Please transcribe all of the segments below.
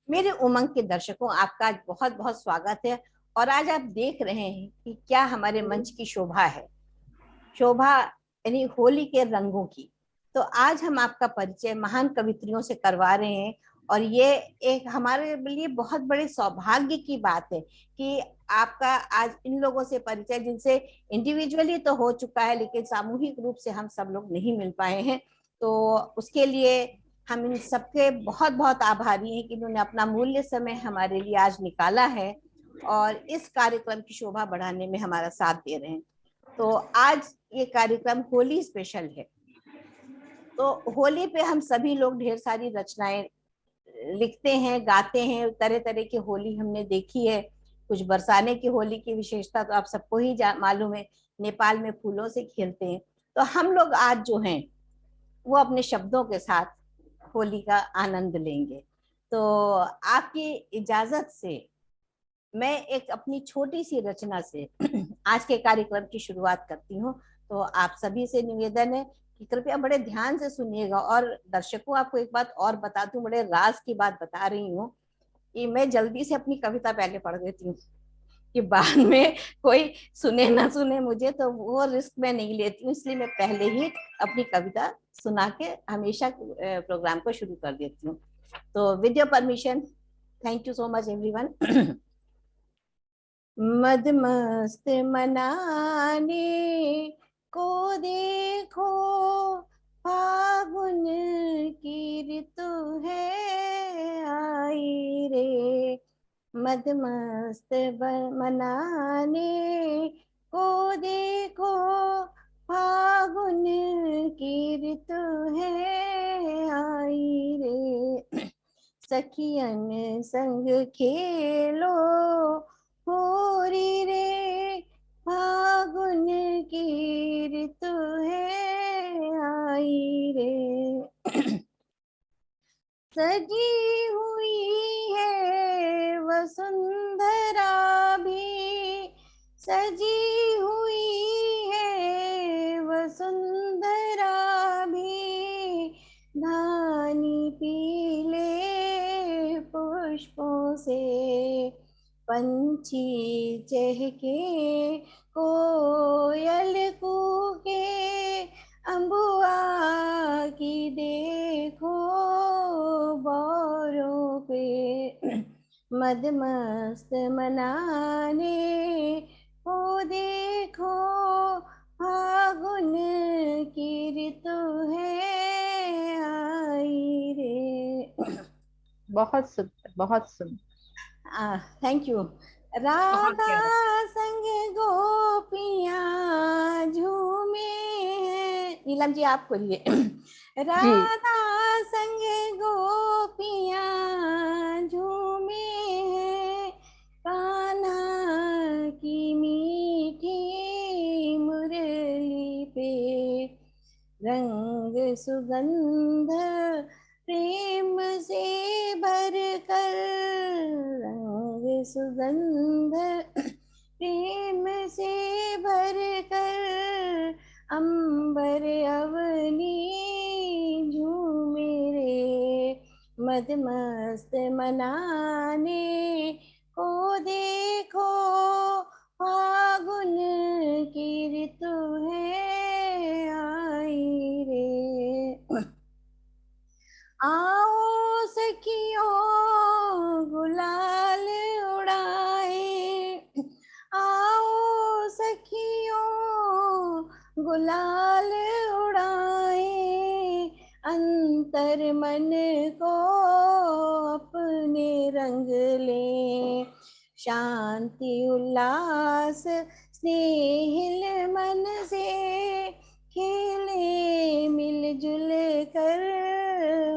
मेरे उमंग के दर्शकों, आपका आज बहुत बहुत स्वागत है। और आज आप देख रहे हैं कि क्या हमारे मंच की शोभा है। शोभा यानी होली के रंगों की। तो आज हम आपका परिचय महान कवित्रियों से करवा रहे हैं। और ये एक हमारे लिए बहुत बड़े सौभाग्य की बात है कि आपका आज इन लोगों से परिचय, जिनसे इंडिविजुअली तो हो चुका है लेकिन सामूहिक रूप से हम सब लोग नहीं मिल पाए हैं। तो उसके लिए हम इन सबके बहुत बहुत आभारी हैं कि इन्होंने अपना मूल्य समय हमारे लिए आज निकाला है और इस कार्यक्रम की शोभा बढ़ाने में हमारा साथ दे रहे हैं। तो आज ये कार्यक्रम होली स्पेशल है। तो होली पे हम सभी लोग ढेर सारी रचनाएं लिखते हैं, गाते हैं। तरह तरह की होली हमने देखी है। कुछ बरसाने की होली की विशेषता तो आप सबको ही मालूम है। नेपाल में फूलों से खेलते हैं। तो हम लोग आज जो हैं वो अपने शब्दों के साथ होली का आनंद लेंगे। तो आपकी इजाजत से मैं एक अपनी छोटी सी रचना से आज के कार्यक्रम की शुरुआत करती हूँ। तो आप सभी से निवेदन है कि कृपया बड़े ध्यान से सुनिएगा। और दर्शकों, आपको एक बात और बता दूं, बड़े राज की बात बता रही हूँ कि मैं जल्दी से अपनी कविता पहले पढ़ देती हूँ कि बाद में कोई सुने ना सुने मुझे, तो वो रिस्क मैं नहीं लेती हूँ। इसलिए मैं पहले ही अपनी कविता सुना के हमेशा प्रोग्राम को शुरू कर देती हूँ। तो with your permission, thank you so much everyone. मदमस्त मनाने को देखो, फागुन की ऋतु है आई रे। मदमस्त मनाने को देखो, फागुन की ऋतु है आई रे। सखियन संग खेलो होरी रे, फागुन की ऋतु है आई रे। सजी हुई है वसुंधरा भी, सजी हुई है वसुंधरा भी, धानी पीले पुष्पों से, पंछी चहके कोयल कूके, अम्बुआ की देखो बौरों पे। मदमस्त मनाने को देखो, फागुन की ऋतु है आई रे। बहुत सुंदर, बहुत सुंदर। Thank you. बहुत राधा प्यारा। संग गोपियां झूमे हैं। नीलम जी आप बोलिए। जी। राधा संग गोपियां झूमे हैं, कान्हा की मीठी मुरली पे, रंग सुगंध प्रेम से भर कर, रंग सुगंध प्रेम से भर कर, अंबर अवनी झूमे रे। मदमस्त मनाने को देखो, फागुन की ऋतु है आई रे। आओ सखियों गुलाल उड़ाए, आओ सखियों गुलाल उड़ाए, अंतर मन को अपने रंग ले, शांति उल्लास स्नेहिल मन से, खेले मिलजुल कर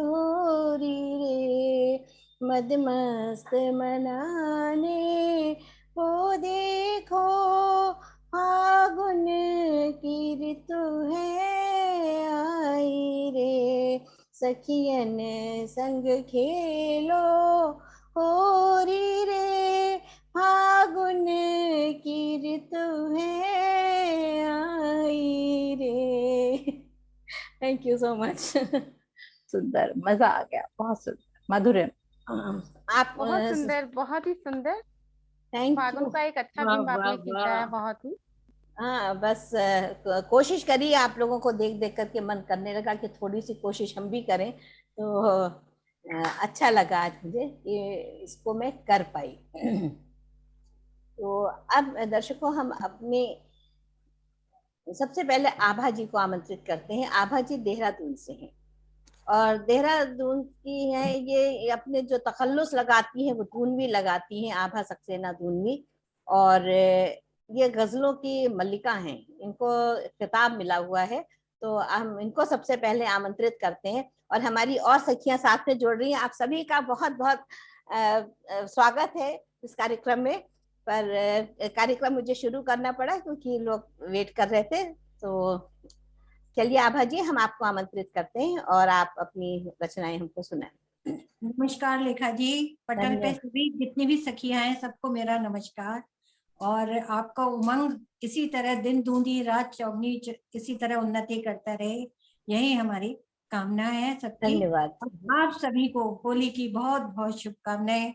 होरी रे। मदमस्त मनाने को देखो, फागुन की ऋतु है आई रे। सखियन संग खेलो होरी रे, फागुन की ऋतु है आई रे। Thank you so much. सुंदर, मजा आ गया, बहुत सुंदर, मधुर। आप बहुत सुंदर, बहुत ही सुंदर। Thank Phagun you. का एक अच्छा वाह बिंब वाह आपने खींचा है, वाह। बहुत ही। हाँ बस कोशिश करिए, आप लोगों को देख देख करके मन करने लगा कि थोड़ी सी कोशिश हम भी करें, तो अच्छा लगा आज मुझे कि इसको मैं कर पाई। तो अब दर्शकों, हम अपने सबसे पहले आभा जी को आमंत्रित करते हैं। आभा जी देहरादून से हैं और देहरादून की है ये, अपने जो तखल्लुस लगाती हैं वो धून भी लगाती हैं, आभा सक्सेना धूनवी। और ये गजलों की मल्लिका हैं, इनको खिताब मिला हुआ है। तो हम इनको सबसे पहले आमंत्रित करते हैं और हमारी और सखियां साथ में जुड़ रही हैं। आप सभी का बहुत बहुत स्वागत है इस कार्यक्रम में। पर कार्यक्रम मुझे शुरू करना पड़ा क्योंकि लोग वेट कर रहे थे। तो चलिए आभा जी, हम आपको आमंत्रित करते हैं और आप अपनी रचनाएं हमको सुनाएं। नमस्कार लेखा जी, पटल पे धन्यवाद। सभी जितनी भी सखियां हैं सबको मेरा नमस्कार। और आपका उमंग इसी तरह दिन दूनी रात चौगनी इसी तरह उन्नति करता रहे, यही हमारी कामना है सबकी। धन्यवाद। आप सभी को होली की बहुत बहुत शुभकामनाएं।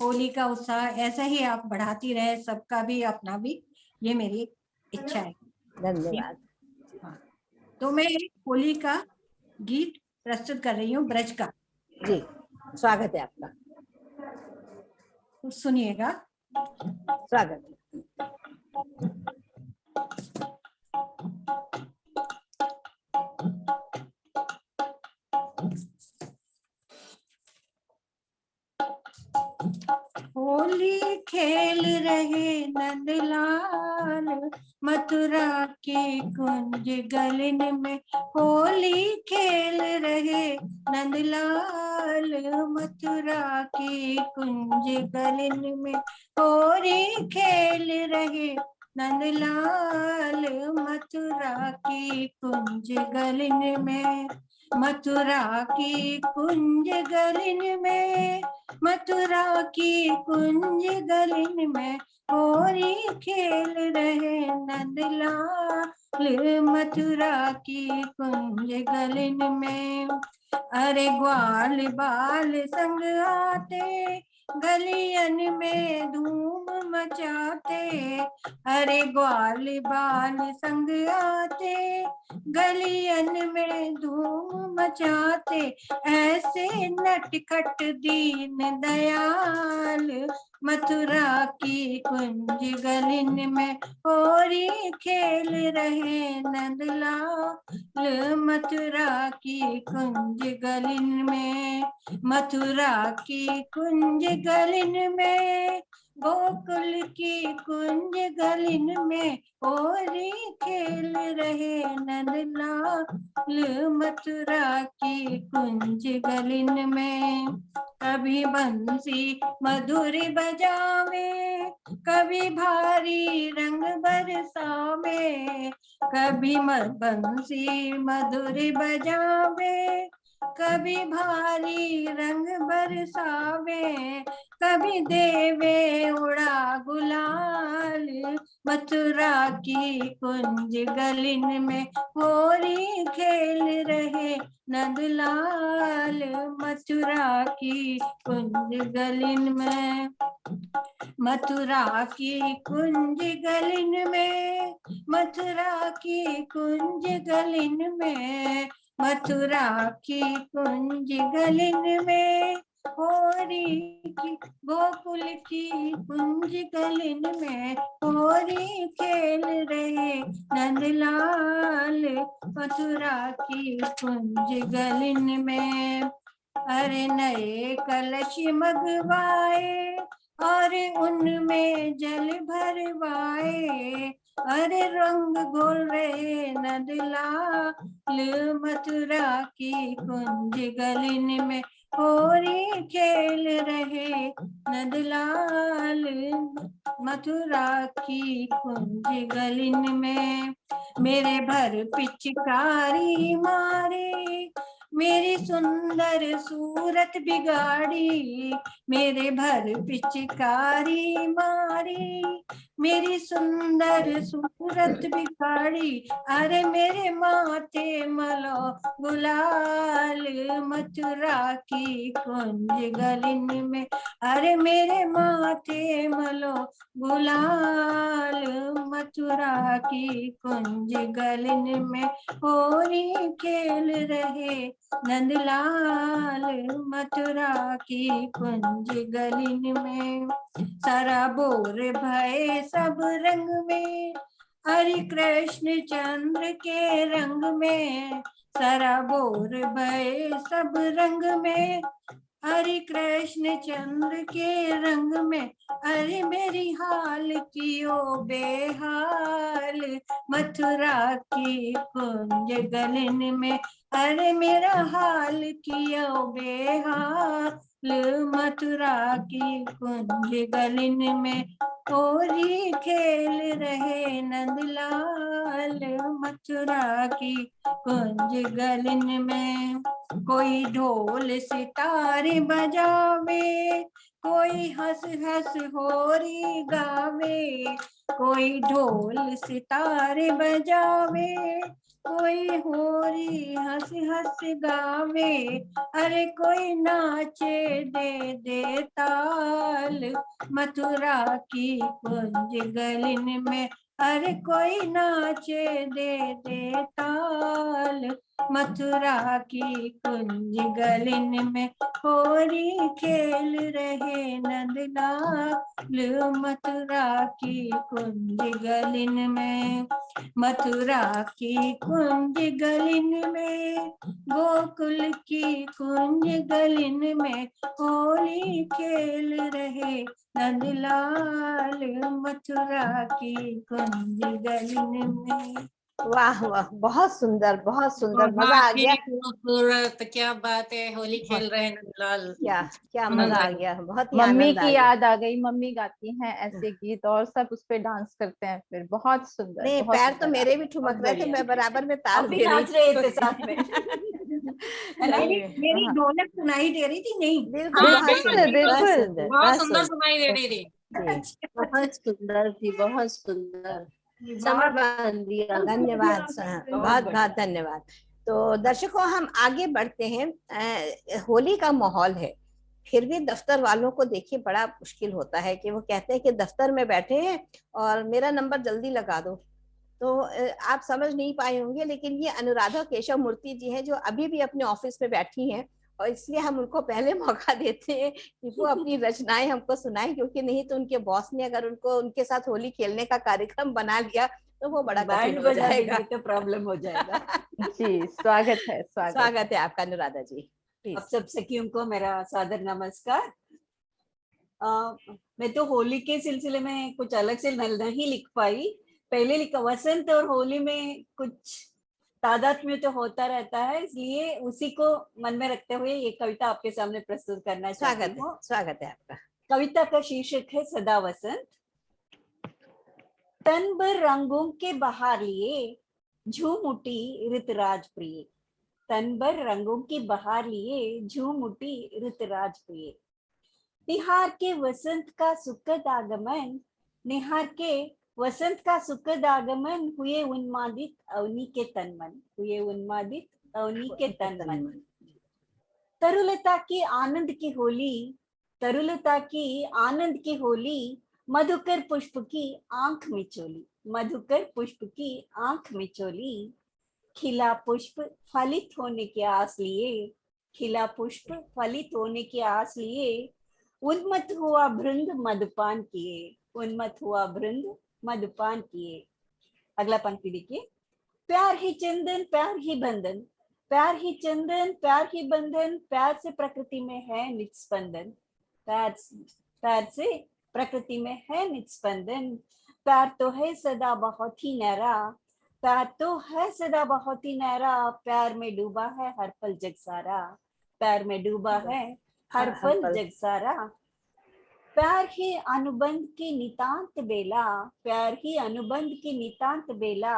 होली का उत्साह ऐसा ही आप बढ़ाती रहे, सबका भी अपना भी, ये मेरी इच्छा है। धन्यवाद। हाँ। तो मैं एक होली का गीत प्रस्तुत कर रही हूँ, ब्रज का। जी, स्वागत है आपका। तो सुनिएगा। स्वागत है। होली खेल रहे नंदलाल मथुरा के कुंज गलन में। होली खेल रहे नंदलाल मथुरा के कुंज गलन में। होली खेल रहे नंदलाल मथुरा की कुंज गलन में। मथुरा की कुंज गलन में, मथुरा की कुंज गलन में। होली खेल रहे नंदलाल मथुरा की कुंज गलन में। अरे ग्वाल बाल संग आते, गलियन में धूम मचाते। अरे ग्वाल बाल संग आते, गलियन में धूम मचाते। ऐसे नटखट दीन दयाल मथुरा की कुंज गलन में। होली खेल रहे नंदलाल मथुरा की कुंज गलन में। मथुरा की कुंज गलन में, गोकुल की कुंज गलन में। होली खेल रहे नंदलाल मथुरा की कुंज गलन में। कभी बंसी मधुर बजावे, कभी भारी रंग बरसावे। कभी बंसी मधुर बजावे, कभी भारी रंग बरसावे। कभी देवे उड़ा गुलाल मथुरा की कुंज गलन में। होली खेल रहे नंदलाल मथुरा की कुंज गलन में। मथुरा की कुंज गलन में, मथुरा की कुंज गलन में। मथुरा की कुंज गलन में, होली की गोकुल की कुंज गलन में। होली खेल रहे नंदलाल मथुरा की कुंज गलन में। अरे नए कलश मगवाए और उनमें जल भरवाए। अरे रंग घोल रहे नंदलाल मथुरा की कुंज गलन में। होली खेल रहे नंदलाल मथुरा की कुंज गलन में। मेरे भर पिचकारी मारे, मेरी सुंदर सूरत बिगाड़ी। मेरे भर पिचकारी मारी, मेरी सुंदर सूरत बिखारी, अरे मेरे माथे मलो गुलाल, मथुरा की कुंज गलिन में, अरे मेरे माथे मलो गुलाल, मथुरा की कुंज गलिन में, होली खेल रहे नंदलाल, मथुरा की कुंज गलिन में, सराबोर भय सब रंग में, हरि कृष्ण चंद्र के रंग में, सराबोर भय सब रंग में, हरि कृष्ण चंद्र के रंग में, अरे मेरी हाल कियो बेहाल, मथुरा की कुंज गलिन में, अरे मेरा हाल कियो बेहाल, मथुरा की कुंज गलिन में, होली खेल रहे नंदलाल, मथुरा की कुंज गलिन में, कोई ढोल सितारे बजावे, कोई हंस हंस होरी गावे, कोई ढोल सितारे बजावे, कोई होरी हंस हंस गावे, अरे कोई नाचे दे दे ताल, मथुरा की कुंज गलिन में, अरे कोई नाचे दे दे ताल, मथुरा की कुंज गलिन में, होली खेल रहे नंदलाल, मथुरा की कुंज गलिन में, मथुरा की कुंज गलिन में, गोकुल की कुंज गलिन में, होली खेल रहे नंदलाल, मथुरा की कुंज गलिन में। वाह वाह, बहुत सुंदर, बहुत सुंदर, मजा आ बहुत गया। ही खूबसूरत, क्या बात है, होली खेल रहे हैं नंदलाल। क्या क्या मजा आ गया, बहुत ही मम्मी आनंद आ की गया। याद आ गई, मम्मी गाती हैं ऐसे गीत और सब उस पे डांस करते हैं, फिर बहुत सुंदर। नहीं, बहुत पैर तो सुंदर मेरे आप, भी बहुत ठुमक रहे थे, बढ़िया। मैं बराबर में ताल आप भी दे रही नाच रहे थे थी। साथ में। नहीं, मेरी हाँ। ढोलक सुनाई दे रही थी नहीं? बिल्कुल, हाँ, बहुत बिल्कुल, सुंदर, बिल्कुल। बहुत बिल्कुल। सुंदर, बहुत बहुत सुंदर सुंदर सुनाई दे रही थी। जी। बहुत सुंदर थी, बहुत सुंदर। बहुत समय बांध दिया। धन्यवाद, बहुत बढ़िया। बहुत धन्यवाद। तो दर्शकों, हम आगे बढ़ते हैं। होली का माहौल है, फिर भी दफ्तर वालों को देखिए बड़ा मुश्किल होता है कि वो कहते हैं कि दफ्तर में बैठे हैं और मेरा नंबर जल्दी लगा दो। तो आप समझ नहीं पाए होंगे, लेकिन ये अनुराधा केशव मूर्ति जी हैं जो अभी भी अपने ऑफिस में बैठी हैं, और इसलिए हम उनको पहले मौका देते हैं कि वो अपनी रचनाएं हमको सुनाएं, क्योंकि नहीं तो उनके बॉस ने अगर उनको उनके साथ होली खेलने का कार्यक्रम बना लिया तो वो बड़ा कठिन बैंड हो बजा जाएगा। देंगे तो प्रॉब्लम हो जाएगा। जी, स्वागत है, स्वागत स्वागत है आपका अनुराधा जी, प्लीज। अब सब सखियों को मेरा सादर नमस्कार। मैं तो होली के सिलसिले में कुछ अलग से नहीं लिख पाई। पहले लिखा, वसंत और होली में कुछ तादात्म्य तो होता रहता है, इसलिए उसी को मन में रखते हुए ये कविता आपके सामने प्रस्तुत करना चाहती हूँ। स्वागत है आपका। कविता का शीर्षक है सदा वसंत। तन भर रंगों के बहार लिए झूम उठी ऋतुराज प्रिय, तन भर रंगों की बहार लिए झूम उठी ऋतुराज प्रिय, निहार के वसंत का सुखद आगमन, निहार के वसंत का सुखद आगमन, हुए उन्मादित अवनी के तन मन, हुए उन्मादित अवनी के तन मन। तरुलता की आनंद की होली, तरुलता की आनंद की होली, मधुकर पुष्प की आंख में चोली, मधुकर पुष्प की आंख में चोली, खिला पुष्प फलित होने की आस लिए, खिला पुष्प फलित होने की आस लिए, उन्मत्त हुआ भृंग मधुपान किए, उन्मत्त हुआ भृंग मधुपान किए। अगला पंक्ति देखिए। प्यार ही चंदन प्यार ही बंधन, प्यार ही चंदन प्यार ही बंधन, प्यार से प्रकृति में है निज स्पंदन, प्यार से प्रकृति में है निज स्पंदन, प्यार तो है सदा बहुत ही न्यारा, प्यार तो है सदा बहुत ही न्यारा, प्यार में डूबा है हर पल जग सारा, प्यार में डूबा है हर पल जग सारा, प्यार ही अनुबंध की नितांत बेला, प्यार ही अनुबंध की नितांत बेला,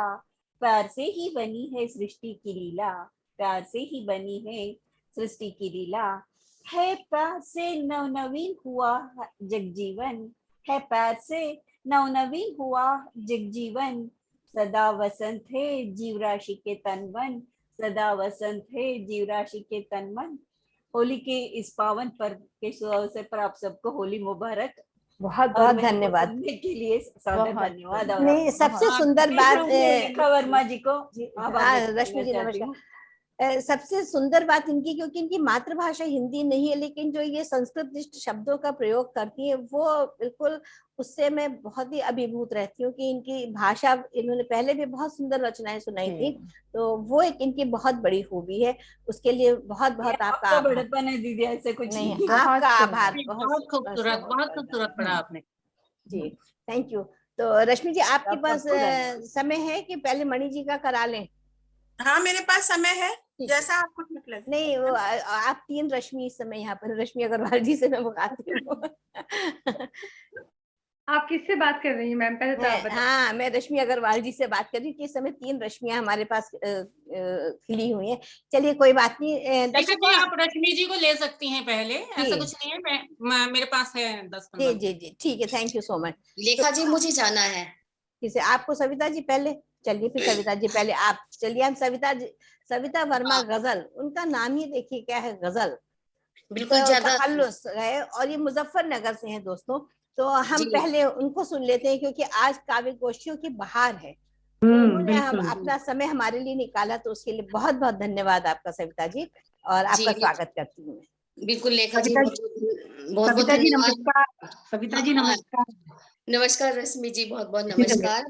प्यार से ही बनी है सृष्टि की लीला, प्यार से ही बनी है सृष्टि की लीला, है प्यार से नवनवीन हुआ जगजीवन, है प्यार से नवनवीन हुआ जगजीवन, सदा वसंत है जीव राशि के तन मन, सदा वसंत है जीव राशि के तन मन। होली के इस पावन पर्व के शुभ अवसर पर आप सबको होली मुबारक। बहुत और बहुत मेरे को धन्यवाद। सुनने के लिए सादर बहुत धन्यवाद। और नहीं, सबसे बहुत सुंदर बात रेखा वर्मा जी को आभार हाँ, व्यक्त रश्मि करना जी चाहती नमस्कार। हूँ। सबसे सुंदर बात इनकी, क्योंकि इनकी मातृभाषा हिंदी नहीं है, लेकिन जो ये संस्कृत शब्दों का प्रयोग करती है वो बिल्कुल, उससे मैं बहुत ही अभिभूत रहती हूँ कि इनकी भाषा, इन्होंने पहले भी बहुत सुंदर रचनाएं सुनाई थी, तो वो एक इनकी बहुत बड़ी खूबी है। उसके लिए बहुत ये बहुत आपका आपका आभार। बड़प्पन है दीदी, ऐसे कुछ नहीं, नहीं। बहुत आपका सुंदर। आभार बहुत खूबसूरत, बहुत खूबसूरत पढ़ा आपने। जी, थैंक यू। तो रश्मि जी, आपके आप पास सबको धन्यवाद। समय है कि पहले मणि जी का करा लें? हाँ, मेरे पास समय है, ठीक है। जैसा आपको ठीक लगे। नहीं, वो आप 3 रश्मि इस समय यहाँ पर, रश्मि अग्रवाल जी से मैं बुलाती हूँ। आप किससे बात कर रही हैं मैम, पहले तो आप बताइए। हाँ, मैं रश्मि अग्रवाल जी से बात कर रही हूँ कि इस समय 3 रश्मियां हमारे पास खिली हुई हैं। चलिए, कोई बात नहीं। लेखा जी, दर्शकों, आप रश्मि जी को ले सकती हैं पहले, ऐसा कुछ नहीं है। मेरे पास है 10-15। जी जी जी, ठीक है, थैंक यू सो मच। लेखा जी मुझे जाना है। किसे? आपको? सविता जी पहले? चलिए फिर सविता जी पहले आप चलिए। हम सविता जी, सविता वर्मा गजल, उनका नाम ही देखिए क्या है, गजल। बिल्कुल तो ज्यादा तखल्लुस है और ये मुजफ्फरनगर से हैं दोस्तों। तो हम जी। पहले उनको सुन लेते हैं, क्योंकि आज काव्य गोष्ठियों की बहार है। तो उन्होंने हम अपना समय हमारे लिए निकाला, तो उसके लिए बहुत बहुत धन्यवाद आपका सविता जी, और आपका जी स्वागत करती हूँ मैं। बिल्कुल लेखा जी, सविता बहुत बहुत सविता जी धन्यवाद। नमस्कार। सविता जी हाँ, नमस्कार। नमस्कार रश्मि जी, बहुत बहुत नमस्कार।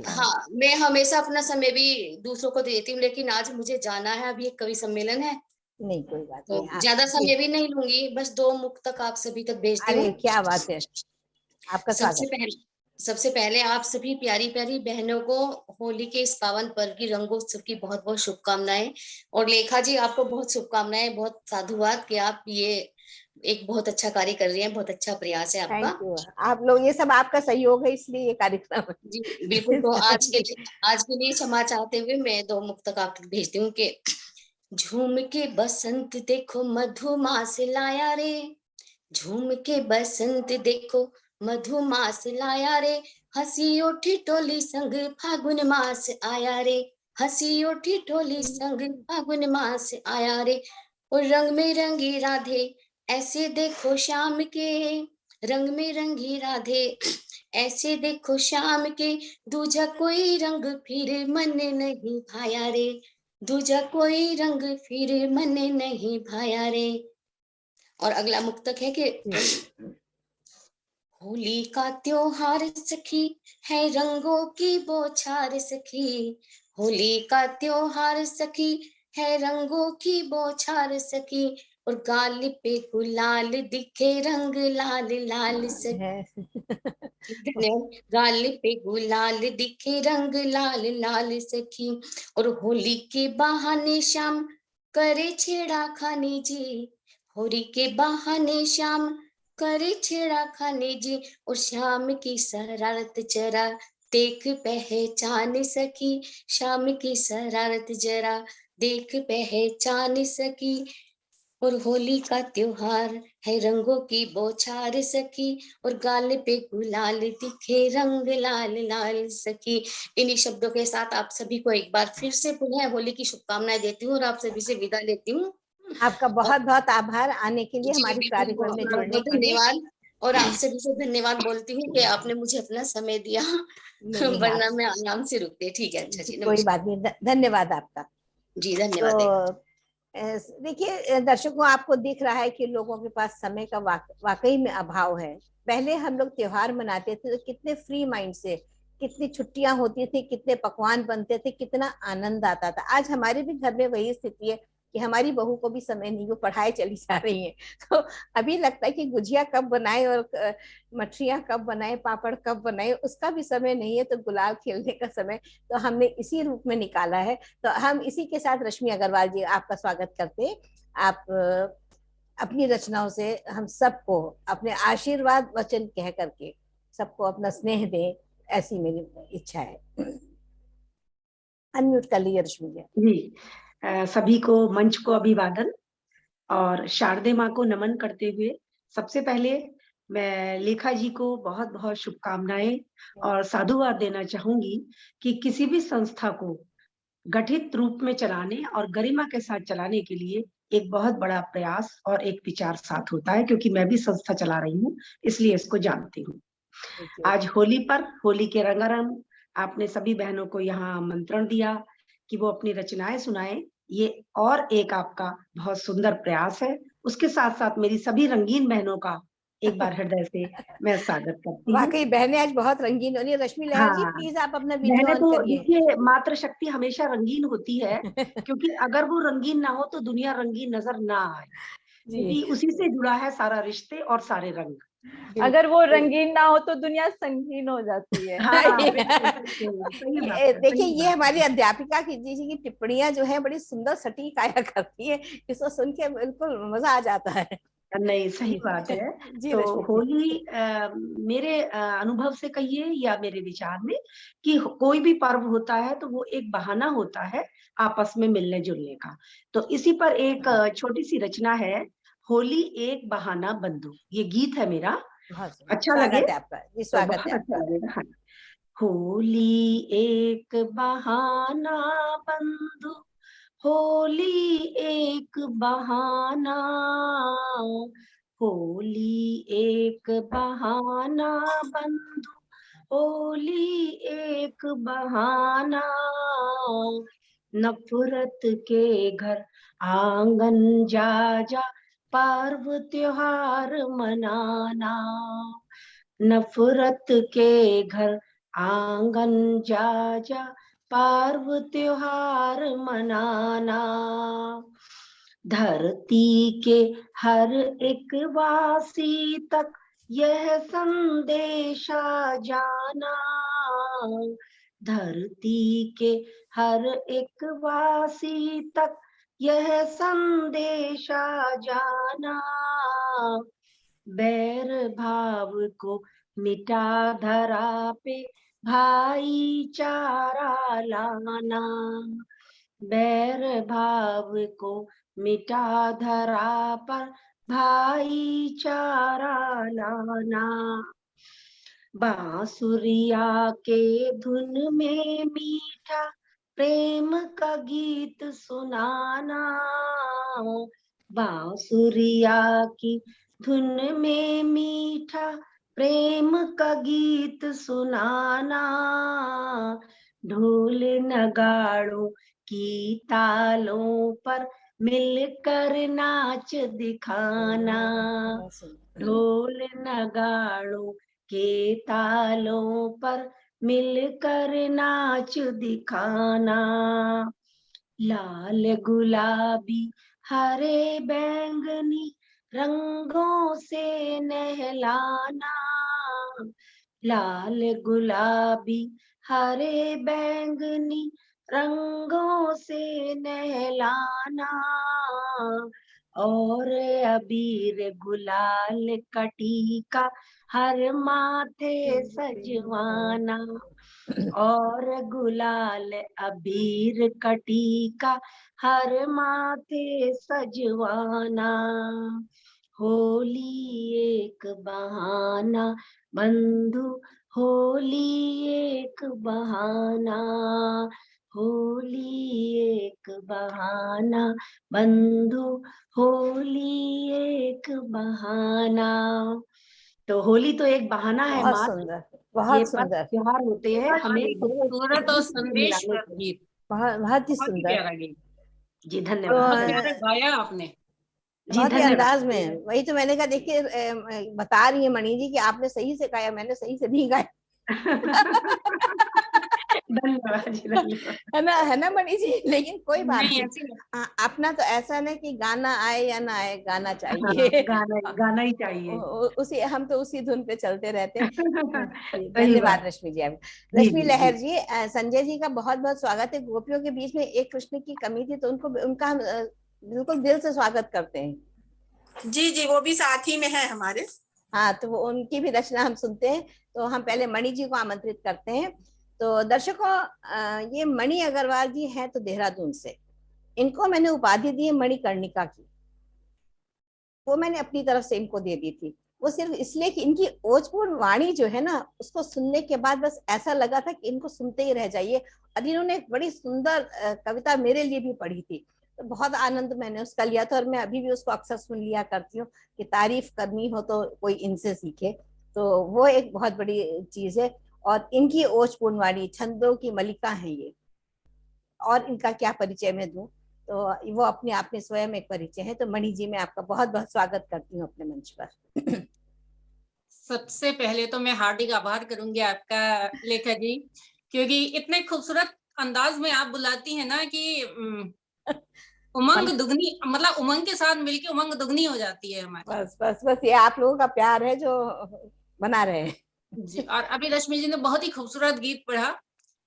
हाँ, मैं हमेशा अपना समय भी दूसरों को देती हूँ, लेकिन आज मुझे जाना है, अभी एक कवि सम्मेलन है, नहीं, कोई बात तो नहीं। ज्यादा समय भी नहीं लूंगी, बस 2 मुक्त तक आप सभी तक भेजती अरे हूँ। क्या बात है, आपका स्वागत। सबसे पहले आप सभी प्यारी प्यारी बहनों को होली के इस पावन पर्व की रंगोत्सव की बहुत बहुत शुभकामनाएं। और लेखा जी, आपको बहुत शुभकामनाएं, बहुत साधुवाद कि आप ये एक बहुत अच्छा कार्य कर रही हैं, बहुत अच्छा प्रयास है आपका। Thank you. आप लोग, ये सब आपका सहयोग है, इसलिए ये कार्यक्रम जी बिल्कुल। तो आज के लिए क्षमा चाहते हुए मैं 2 मुक्तक आप तक भेजती हूँ कि झूम के बसंत देखो मधुमास लाया रे, झूम के बसंत देखो मधुमास लाया रे, हंसी उठी टोली संग फागुन मास आया रे, हंसी उठी टोली संग फागुन मास आया रे। और रंग में रंगी राधे ऐसे देखो शाम के, रंग में रंगी राधे ऐसे देखो शाम के, दूजा कोई रंग फिर मन नहीं भाया रे, दूजा कोई रंग फिर मन नहीं भाया रे। और अगला मुक्तक है कि होली का त्योहार सखी है रंगों की बौछार सखी, होली का त्योहार सखी है रंगों की बौछार सखी, और गाल पे गुलाल दिखे रंग लाल लाल सखी, गाल पे गुलाल दिखे रंग लाल लाल सखी। और होली के बहाने शाम करे छेड़ा खाने जी, होली के बहाने शाम करे छेड़ा खाने जी, और शाम की शरारत जरा देख पहचान सकी, शाम की शरारत जरा देख पहचान सकी। और होली का त्योहार है रंगों की बौछार सखी, और गाल पे गुलाल दिखे रंग लाल लाल सखी। इन्हीं शब्दों के साथ आप सभी को एक बार फिर से पुनः होली की शुभकामनाएं देती हूँ और आप सभी से विदा लेती हूँ। आपका बहुत बहुत आभार आने के लिए, जी हमारी बिल्कुल, कार्यक्रम में बहुत जुड़ने बहुत के लिए। धन्यवाद। और आप सभी से धन्यवाद बोलती हूँ कि आपने मुझे अपना समय दिया, नहीं, वरना मैं आराम से रुकते। ठीक है, अच्छा जी, कोई नमस्कार बात नहीं, धन्यवाद आपका। जी, धन्यवाद। तो देखिए दर्शकों, आपको दिख रहा है कि लोगों के पास समय का वाकई में अभाव है। पहले हम लोग त्योहार मनाते थे तो कितने फ्री माइंड से, कितनी छुट्टियां होती थी, कितने पकवान बनते थे, कितना आनंद आता था। आज हमारे भी घर में वही स्थिति है कि हमारी बहू को भी समय नहीं, वो पढ़ाई चली जा रही है। तो अभी लगता है कि गुजिया कब बनाए और मठरियां कब बनाए, पापड़ कब बनाए, उसका भी समय नहीं है। तो गुलाल खेलने का समय तो हमने इसी रूप में निकाला है। तो हम इसी के साथ, रश्मि अग्रवाल जी आपका स्वागत करते हैं। आप अपनी रचनाओं से हम सबको अपने आशीर्वाद वचन कह करके सबको अपना स्नेह दें, ऐसी मेरी इच्छा है। अनम्यूट कर लीजिए रश्मि जी। सभी को मंच को अभिवादन और शारदे माँ को नमन करते हुए, सबसे पहले मैं लेखा जी को बहुत बहुत शुभकामनाएं और साधुवाद देना चाहूंगी कि किसी भी संस्था को गठित रूप में चलाने और गरिमा के साथ चलाने के लिए एक बहुत बड़ा प्रयास और एक विचार साथ होता है, क्योंकि मैं भी संस्था चला रही हूँ, इसलिए इसको जानती हूँ। आज होली पर, होली के रंगारंग, आपने सभी बहनों को यहाँ आमंत्रण दिया कि वो अपनी रचनाएं सुनाएं। ये और एक आपका बहुत सुंदर प्रयास है। उसके साथ साथ मेरी सभी रंगीन बहनों का एक बार हृदय से मैं स्वागत करती हूँ। वाकई बहनें आज बहुत रंगीन हो रही है। रश्मि लहर जी, हाँ, प्लीज आप अपना वीडियो बहनें ऑन तो करिए। देखिए, मातृशक्ति हमेशा रंगीन होती है, क्योंकि अगर वो रंगीन ना हो तो दुनिया रंगीन नजर ना आए, क्योंकि उसी से जुड़ा है सारा रिश्ते और सारे रंग। अगर वो रंगीन ना हो तो दुनिया संगीन हो जाती है। हाँ, बिल्कुल, बिल्कुल, सही बात है, देखिए, सही ये बात हमारी है। अध्यापिका की जी की टिप्पणियां जो है बड़ी सुंदर सटीक आया करती है, इसको सुन के बिल्कुल मजा आ जाता है। नहीं, सही बात है। जी तो रश्मि जी। होली मेरे अनुभव से कहिए या मेरे विचार में, कि कोई भी पर्व होता है तो वो एक बहाना होता है आपस में मिलने जुलने का। तो इसी पर एक छोटी सी रचना है, होली एक बहाना बंधु। ये गीत है मेरा, बहुत अच्छा लगे स्वागत है आपका जी, तो स्वागत बहुत है अच्छा आपका। लगेगा। हाँ। होली एक बहाना बंधु, होली एक बहाना, होली एक बहाना बंधु, होली एक बहाना, नफरत के घर आंगन जा जा, पर्व त्योहार मनाना, नफरत के घर आंगन जा जा, पर्व त्योहार मनाना, धरती के हर एक वासी तक यह संदेशा जाना, धरती के हर एक वासी तक यह संदेशा जाना, बैर भाव को मिटा धरा पे भाईचारा लाना, बैर भाव को मिटा धरा पर भाईचारा लाना, बांसुरिया के धुन में मीठा प्रेम का गीत सुनाना, बांसुरिया की धुन में मीठा प्रेम का गीत सुनाना, ढोल नगाड़ों की तालों पर मिलकर नाच दिखाना, ढोल नगाड़ों के तालों पर मिलकर नाच दिखाना, लाल गुलाबी हरे बैंगनी रंगों से नहलाना, लाल गुलाबी हरे बैंगनी रंगों से नहलाना, और अबीर गुलाल कटी का हर माथे सजवाना, और गुलाल अबीर कटी का हर माथे सजवाना, होली एक बहाना बंधु, होली एक बहाना, होली एक बहाना बंधु, होली एक बहाना। तो होली तो एक बहाना है बहुत मात्र, सुंदर, ये बहुत पर्व सुंदर, त्योहार होते हैं हमें एक खूबसूरत और दूसरे से संदेश मिलाने के लिए। गीत, बहुत बहुत ही बहुत ही सुंदर। प्यारा गीत, जी तो धन्यवाद, बहुत धन्यवाद। प्यारा गाया आपने। जी बहुत ही धन्यवाद। अंदाज में, वही तो मैंने कहा, देखिए बता रही है मणि जी कि आपने सही से गाया, मैंने सही से नहीं गाया। धन्यवाद जी, धन्यवाद। है ना मणि जी, लेकिन कोई बात नहीं नहीं। ऐसी अपना तो ऐसा ना कि गाना आए या ना आए, गाना हाँ, चाहिए। गाना ही चाहिए। उसी, हम तो उसी धुन पे चलते रहते हैं। जी, सही बात। धन्यवाद रश्मि जी। आप जी रश्मि जी लहर जी। जी, संजय जी का बहुत बहुत स्वागत है। गोपियों के बीच में एक कृष्ण की कमी थी, तो उनको, उनका हम बिल्कुल दिल से स्वागत करते हैं। जी जी, वो भी साथ ही में है हमारे। हाँ, तो वो उनकी भी रचना हम सुनते हैं। तो हम पहले मणि जी को आमंत्रित करते हैं। तो दर्शकों, ये मणि अग्रवाल जी हैं तो देहरादून से। इनको मैंने उपाधि दी है मणिकर्णिका की, वो मैंने अपनी तरफ से इनको दे दी थी। वो सिर्फ इसलिए कि इनकी ओजपूर्ण वाणी जो है ना, उसको सुनने के बाद बस ऐसा लगा था कि इनको सुनते ही रह जाइए। और इन्होंने एक बड़ी सुंदर कविता मेरे लिए भी पढ़ी थी, तो बहुत आनंद मैंने उसका लिया था, और मैं अभी भी उसको अक्सर सुन लिया करती हूँ कि तारीफ करनी हो तो कोई इनसे सीखे। तो वो एक बहुत बड़ी चीज है। और इनकी ओजपूर्ण वाणी, छंदों की मलिका है ये। और इनका क्या परिचय मैं दूं, तो वो अपने आप में स्वयं एक परिचय है। तो मणि जी, मैं आपका बहुत बहुत स्वागत करती हूँ अपने मंच पर। सबसे पहले तो मैं हार्दिक आभार करूंगी आपका लेखा जी, क्योंकि इतने खूबसूरत अंदाज में आप बुलाती हैं ना कि उमंग दुगनी, मतलब उमंग के साथ मिलके उमंग दुगनी हो जाती है हमारी। बस बस बस, ये आप लोगों का प्यार है जो बना रहे हैं। जी, और अभी रश्मि जी ने बहुत ही खूबसूरत गीत पढ़ा,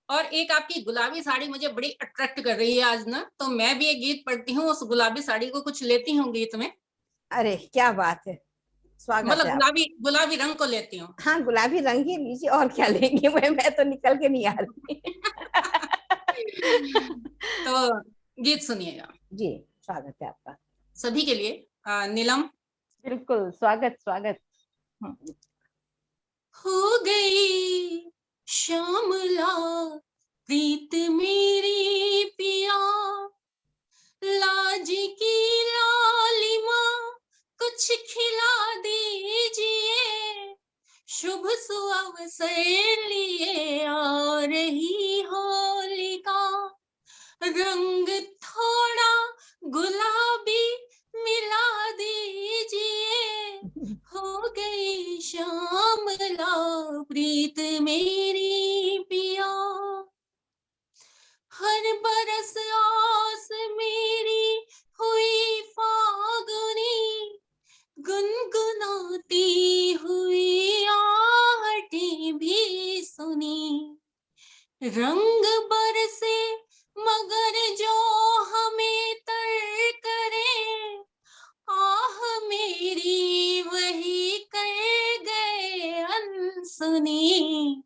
और एक आपकी गुलाबी साड़ी मुझे बड़ी अट्रैक्ट कर रही है आज ना, तो मैं भी एक गीत पढ़ती हूँ, उस गुलाबी साड़ी को कुछ लेती हूँ गीत में। अरे क्या बात है, स्वागत मतलब है आप। गुलाबी गुलाबी रंग को लेती हूँ। हाँ, गुलाबी रंग ही लीजिए, और क्या लेंगे, मैं तो निकल के नहीं आ रही। तो गीत सुनिएगा जी, स्वागत है आपका सभी के लिए। नीलम। बिल्कुल, स्वागत स्वागत। हो गई श्यामला प्रीत मेरी पिया, लाज की लालिमा कुछ खिला दीजिए, शुभ सुअवसर लिए आ रही होलिका, रंग थोड़ा गुलाबी मिला दीजिए, हो गई श्यामला प्रीत मेरी पिया, हर बरस आस मेरी हुई फागुनी, गुनगुनाती हुई आहटें भी सुनी, रंग बरसे मगर जो हमें तर करे, आह मेरी वही कर गए अनसुनी,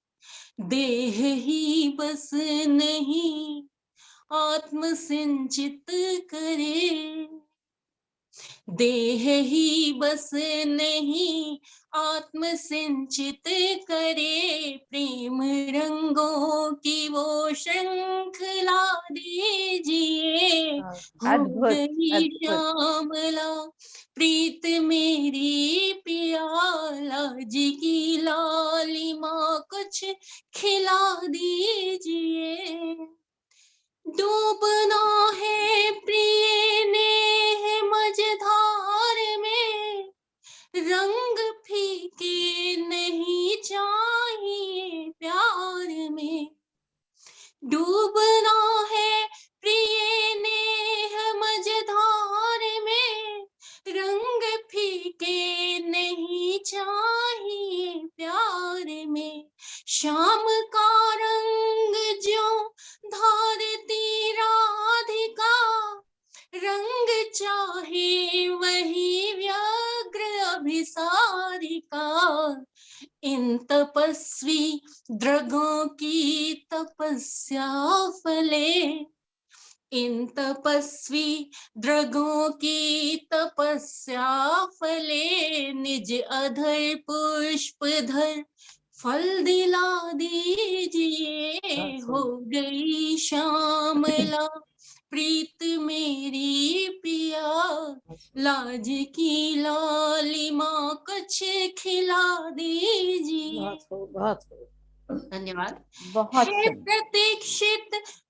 देह ही बस नहीं आत्म सिंचित करे, देह ही बस नहीं आत्म सिंचित करे, प्रेम रंगों की वो श्रृंखला दीजिए, हो अद्भुत गई अद्भुत। श्यामला प्रीत मेरी पिया, लाज की लालिमा कुछ खिला दीजिए, डूबना है प्रिय ने मझधार में, रंग फीके नहीं चाहिए प्यार में, डूबना है प्रिय ने मझधार में, रंग फीके नहीं चाहिए प्यार में, शाम का रंग जो धारती राधिका, रंग चाहे वही व्यग्र अभिसारिका, इन तपस्वी दृगों की तपस्या फले, इन तपस्वी दृगों की तपस्या फले, निज अधर पुष्प धर फल दिला दीजिए, हो गई श्यामला प्रीत मेरी पिया, लाज की लालिमा कुछ खिला दीजिए। बहुत खूब, बहुत खूब। धन्यवाद। बहुत है सुंदर। प्रतीक्षित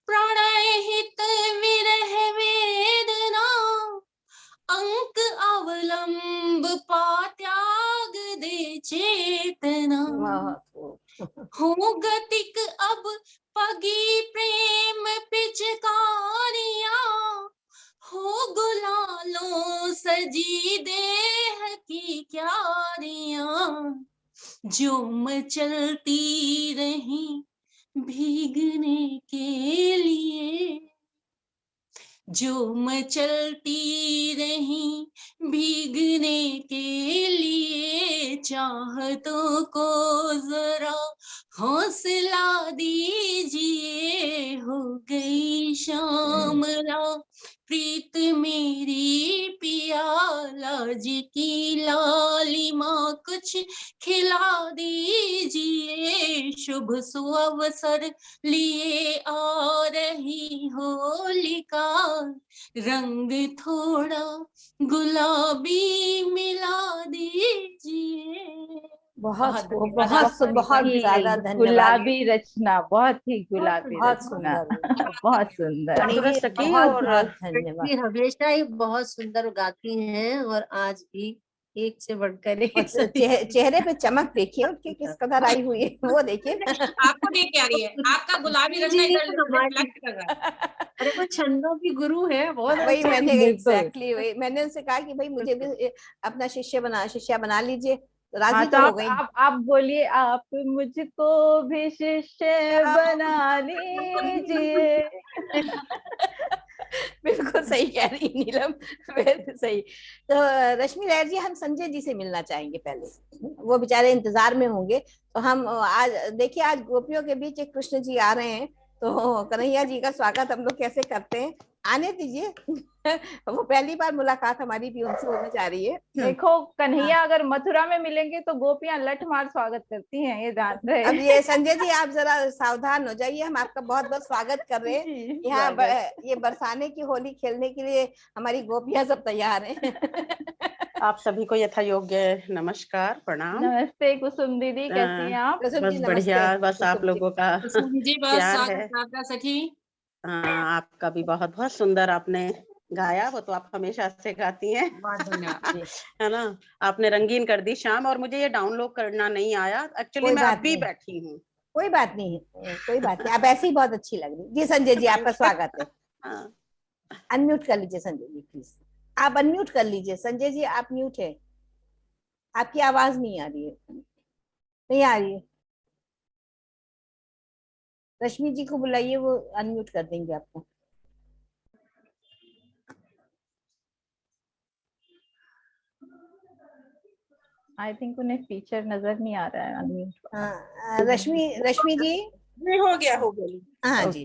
प्रणय हित विरह वेदना, अंक अवलंब पा त्याग दे चेतना, बहुत खूब। हो गतिक अब पगी प्रेम पिचकारियां, हो गुलालों सजी देह की क्यारियां, जो मचलती रही भीगने के लिए, जो मचलती रही भीगने के लिए, चाहतों को जरा हौसला दीजिए, हो गई श्यामला प्रीत मेरी पिया, लाज की लालिमा कुछ कुछ खिला दीजिए, शुभ सुअवसर लिए आ रही होलिका, रंग थोड़ा गुलाबी मिला दीजिए। बहुत धन्यवाद। बहुत ही ज्यादा धन्यवाद। गुलाबी रचना, बहुत ही गुलाबी बहुत रचना, सुंदर। बहुत सुंदर। मणि खूबसूरत जी, सखी, बहुत और बहुत धन्यवाद। सखी हमेशा ही बहुत सुंदर गाती हैं, और आज भी एक से बढ़कर एक चेहरे पे चमक देखिए उनकी किस कदर आई हुई है, वो देखिए। आपको देख के आ रही है, आपका गुलाबी रंग इधर रिफ्लेक्ट कर रहा है। अरे वो छंदों की गुरु है, बहुत वही अच्छा। मैंने बिल्कुल। एग्जैक्टली वही मैंने उनसे कहा कि भाई मुझे भी अपना शिष्या बना लीजिए, राजी हाँ, तो तो हो गई। आप बोलिए, आप मुझको भी शिष्य बना लीजिए। बिल्कुल सही कह रही नीलम, बिल्कुल सही। तो रश्मि लहर जी, हम संजय जी से मिलना चाहेंगे पहले, वो बेचारे इंतजार में होंगे। तो हम आज देखिए, आज गोपियों के बीच एक कृष्ण जी आ रहे हैं, तो कन्हैया जी का स्वागत हम लोग कैसे करते हैं, आने दीजिए। वो पहली बार मुलाकात हमारी भी उनसे होने जा रही है। देखो, कन्हैया अगर मथुरा में मिलेंगे तो गोपियां लठ मार स्वागत करती हैं, ये जान रहे। अब ये संजय जी, आप जरा सावधान हो जाइए, हम आपका बहुत बहुत स्वागत कर रहे हैं यहाँ। ये बरसाने की होली खेलने के लिए हमारी गोपियां सब तैयार हैं। आप सभी को यथा योग्य नमस्कार, प्रणाम। नमस्ते कुसुम दीदी, कैसी हैं आप? कुसुम बस जी, बढ़िया, नमस्ते। बस आप कुसुम जी। लोगों का कुसुम जी, बस प्यार स्वागत है। है आपका सखी। आपका भी बहुत बहुत सुंदर आपने गाया, वो तो आप हमेशा से गाती हैं। बहुत धन्यवाद। है ना, आपने रंगीन कर दी शाम, और मुझे ये डाउनलोड करना नहीं आया, एक्चुअली कोई मैं बात अभी नहीं। बैठी हूँ। कोई बात नहीं, कोई बात नहीं, आप ऐसे ही बहुत अच्छी लग रही। जी संजय जी, आपका स्वागत है। हाँ, अनम्यूट कर लीजिए संजय जी प्लीज, आप अनम्यूट कर लीजिए। संजय जी आप म्यूट है, आपकी आवाज नहीं आ रही है, नहीं आ रही है। रश्मि जी को बुलाइए, वो अनम्यूट कर देंगे आपको। आई थिंक उन्हें फीचर नजर नहीं आ रहा है अनम्यूट। रश्मि जी। हो गया। हाँ जी,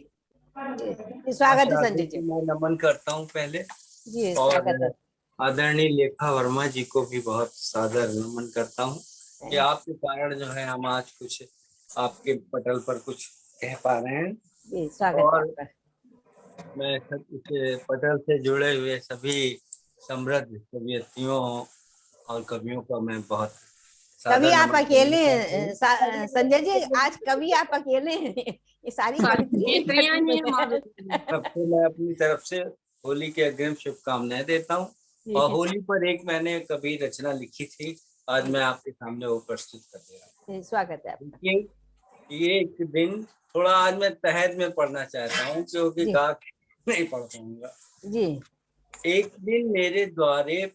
जी स्वागत है संजय जी। मैं नमन करता हूँ पहले, जी और स्वागत है। आदरणीय लेखा वर्मा जी को भी बहुत सादर नमन करता हूँ कि आपके कारण जो है हम आज कुछ आपके पटल पर कुछ कह पा रहे हैं। जी स्वागत और है आपका। मैं इस पटल से जुड़े हुए सभी समृद्ध कवियत्रियों और कवियों का मैं बहुत कवि सादर आप नमन अकेले करता हूँ। संजय जी, आज कवि आप अकेले हैं, ये सारी कवित्री कवियत्रियां ही हमारे। सबको मैं अपनी तरफ से होली की अग्रिम शुभकामनाएं देता हूँ। और होली पर एक मैंने कभी रचना लिखी थी, आज मैं आपके सामने वो प्रस्तुत कर दे रहा हूँ। स्वागत है आपका। ये एक दिन थोड़ा आज मैं तहत में पढ़ना चाहता हूँ, क्योंकि गा नहीं पढ़ पाऊंगा जी। एक दिन मेरे द्वारे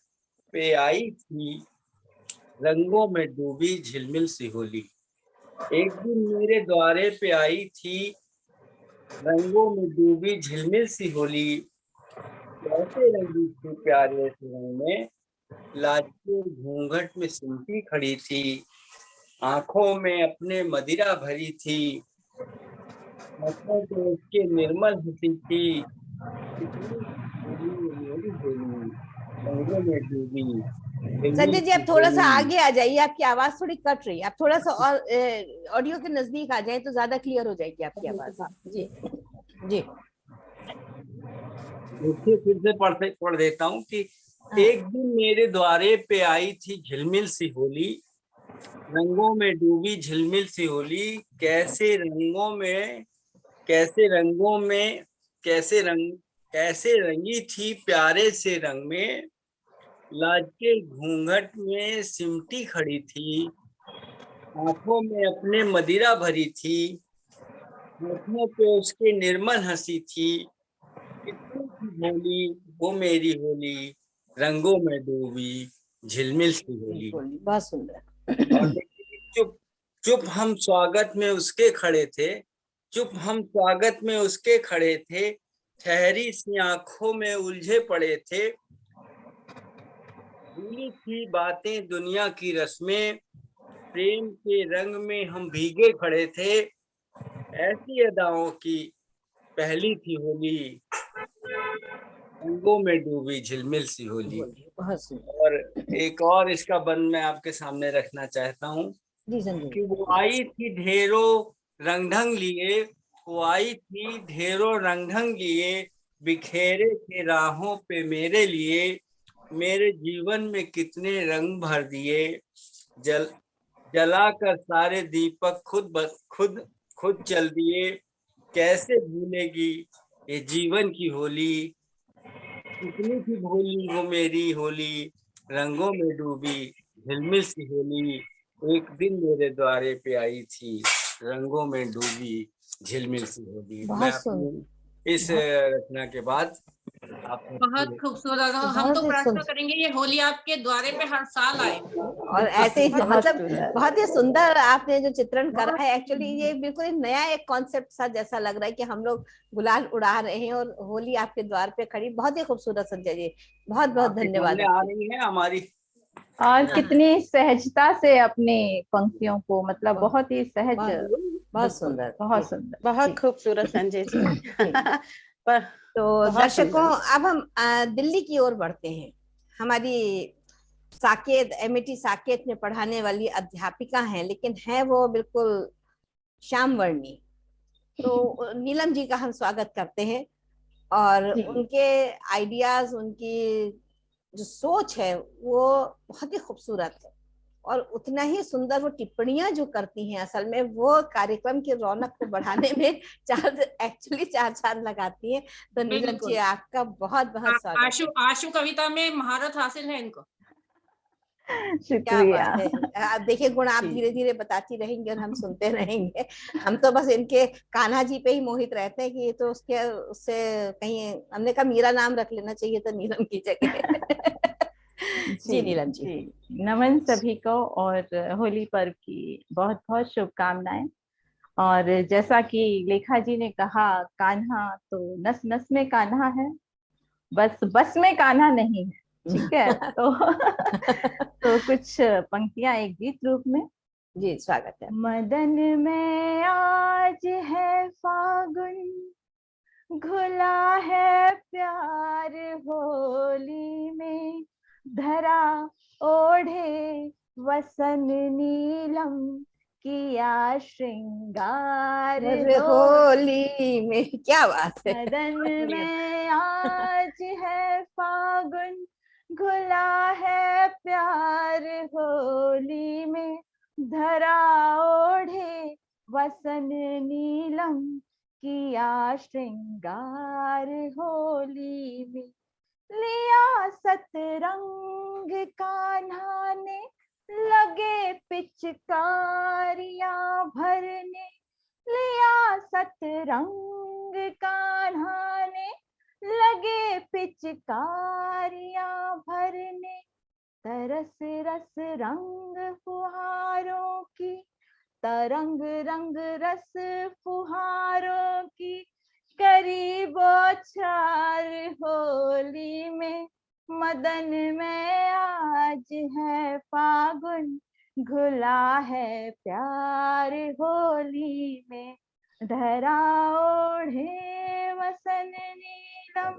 पे आई थी रंगों में डूबी झिलमिल सी होली। एक दिन मेरे द्वारे पे आई थी रंगों में डूबी झिलमिल सी होली। कैसे रंगी थी प्यारे से रंग में, लाज के घूंघट में सिमटी खड़ी थी। आंखों में अपने मदिरा भरी थी, आंखों पे उसके निर्मल हंसी थी। मेरी होली रंगों में डूबी संजय जी, आप थोड़ा सा आगे आ जाइए, आपकी आवाज थोड़ी कट रही है, आप थोड़ा सा और ऑडियो के नजदीक आ जाए तो ज्यादा क्लियर हो जाएगी आपकी आवाज। जी जी। देखिए, फिर से पढ़ देता हूँ कि एक दिन मेरे द्वारे पे आई थी झिलमिल सी होली, रंगों में डूबी झिलमिल सी होली। कैसे रंगी थी प्यारे से रंग में, लाज के घूंघट में सिमटी खड़ी थी। आंखों में अपने मदिरा भरी थी, होठों पे उसके निर्मल हंसी थी। कितनी थी भोली वो मेरी होली, रंगों में डूबी झिलमिल सी होली। बहुत सुंदर। और चुप चुप हम स्वागत में उसके खड़े थे, चुप हम स्वागत में उसके खड़े थे। ठहरी सी आंखों में उलझे पड़े थे। भूली थी बातें दुनिया की रस्में, प्रेम के रंग में हम भीगे खड़े थे। ऐसी अदाओं की पहली थी होली, रंगों में डूबी झिलमिल सी होली। बहुत सुंदर। और एक और इसका बंद मैं आपके सामने रखना चाहता हूँ जी संजय कि वो आई थी ढेरों रंग ढंग लिए, वो आई थी ढेरों रंग ढंग लिए, बिखेरे थे राहों पे मेरे लिए, मेरे जीवन में कितने रंग भर दिए, जलाकर सारे दीपक खुद चल दिए, कैसे भूलेगी ये जीवन की होली, कितनी थी भोली वो मेरी होली, रंगों में डूबी झिलमिल सी होली, एक दिन मेरे द्वारे पे आई थी, रंगों में डूबी झिलमिल सी होली। मैं बहुत सुंदर। अपनी इस रचना के बाद आप बहुत खूबसूरत। हम तो प्रार्थना करेंगे ये होली आपके द्वारे पे हर साल आए और ऐसे ही मतलब बहुत ही सुंदर आपने जो चित्रण करा है। एक्चुअली ये बिल्कुल एक नया एक कॉन्सेप्ट सा जैसा लग रहा है कि हम लोग गुलाल उड़ा रहे हैं और होली आपके द्वार पे खड़ी। बहुत ही खूबसूरत संजय जी, बहुत बहुत धन्यवाद। आ रही है हमारी और कितनी सहजता से अपने पंक्तियों को, मतलब बहुत ही सहज, बहुत सुंदर, बहुत सुंदर, बहुत खूबसूरत संजय जी। पर तो दर्शकों अब हम दिल्ली की ओर बढ़ते हैं। हमारी साकेत, एमएटी साकेत में पढ़ाने वाली अध्यापिका हैं, लेकिन है वो बिल्कुल श्याम वर्णी। तो नीलम जी का हम स्वागत करते हैं और उनके आइडियाज, उनकी जो सोच है वो बहुत ही खूबसूरत है और उतना ही सुंदर वो टिप्पणियां जो करती हैं, असल में वो कार्यक्रम की रौनक को बढ़ाने में एक्चुअली चार चांद लगाती हैं। तो नीलम जी आपका बहुत बहुत स्वागत है। आशु कविता में महारत हासिल है इनको। क्या बात है। आप देखिए गुण आप धीरे धीरे बताती रहेंगे और हम सुनते रहेंगे। हम तो बस इनके कान्हा जी पे ही मोहित रहते हैं कि ये तो उससे कहीं, हमने कहा मीरा नाम रख लेना चाहिए तो नीलम की जगह। जी नीलम जी। नमन सभी को और होली पर्व की बहुत बहुत शुभकामनाएं। और जैसा कि लेखा जी ने कहा, कान्हा तो नस नस में कान्हा है, बस में कान्हा नहीं है। ठीक है। तो कुछ पंक्तियां एक गीत रूप में। जी स्वागत है। मदन में आज है फागुन, घुला है प्यार होली में, धरा ओढ़े वसन नीलम, किया श्रृंगार होली में। क्या बात है। मदन में आज है फागुन, घुला है प्यार होली में, धरा ओढ़े वसन नीलम, किया श्रृंगार होली में, लिया सतरंग कान्हा ने, लगे पिचकारियां भरने, लिया सतरंग कान्हा ने, लगे पिचकारियां भरने, तरस रस रंग फुहारों की, तरंग रंग रस फुहारों की, करी बौछार होली में, मदन में आज है फागुन, घुला है प्यार होली में, धरा ओढ़े वसन नीलम,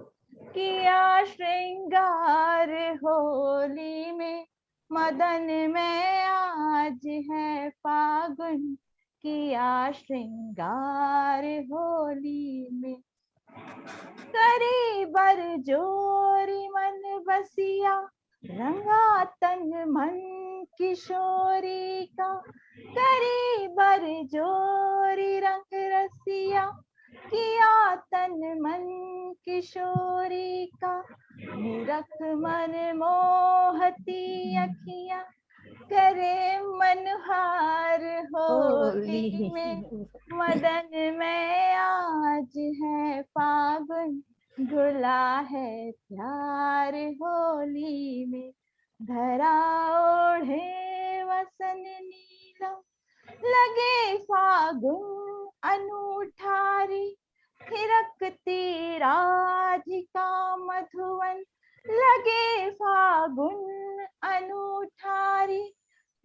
किया श्रृंगार होली में, मदन में आज है फागुन, किया श्रृंगार होली में, करी बर जोरी मन बसिया, रंगा तन मन किशोरी का, करी बर जोरी रंग रसिया, किया तन मन किशोरी का, निरख मन मोहती अखियां, करे मनहार होली में, मदन में आज है फागुन, घुला है प्यार होली में, धरा ओढ़े वसन नीलम, लगे फागुन अनूठारी, थिरकती राधिका मधुवन, लगे फागुन अनूठारी,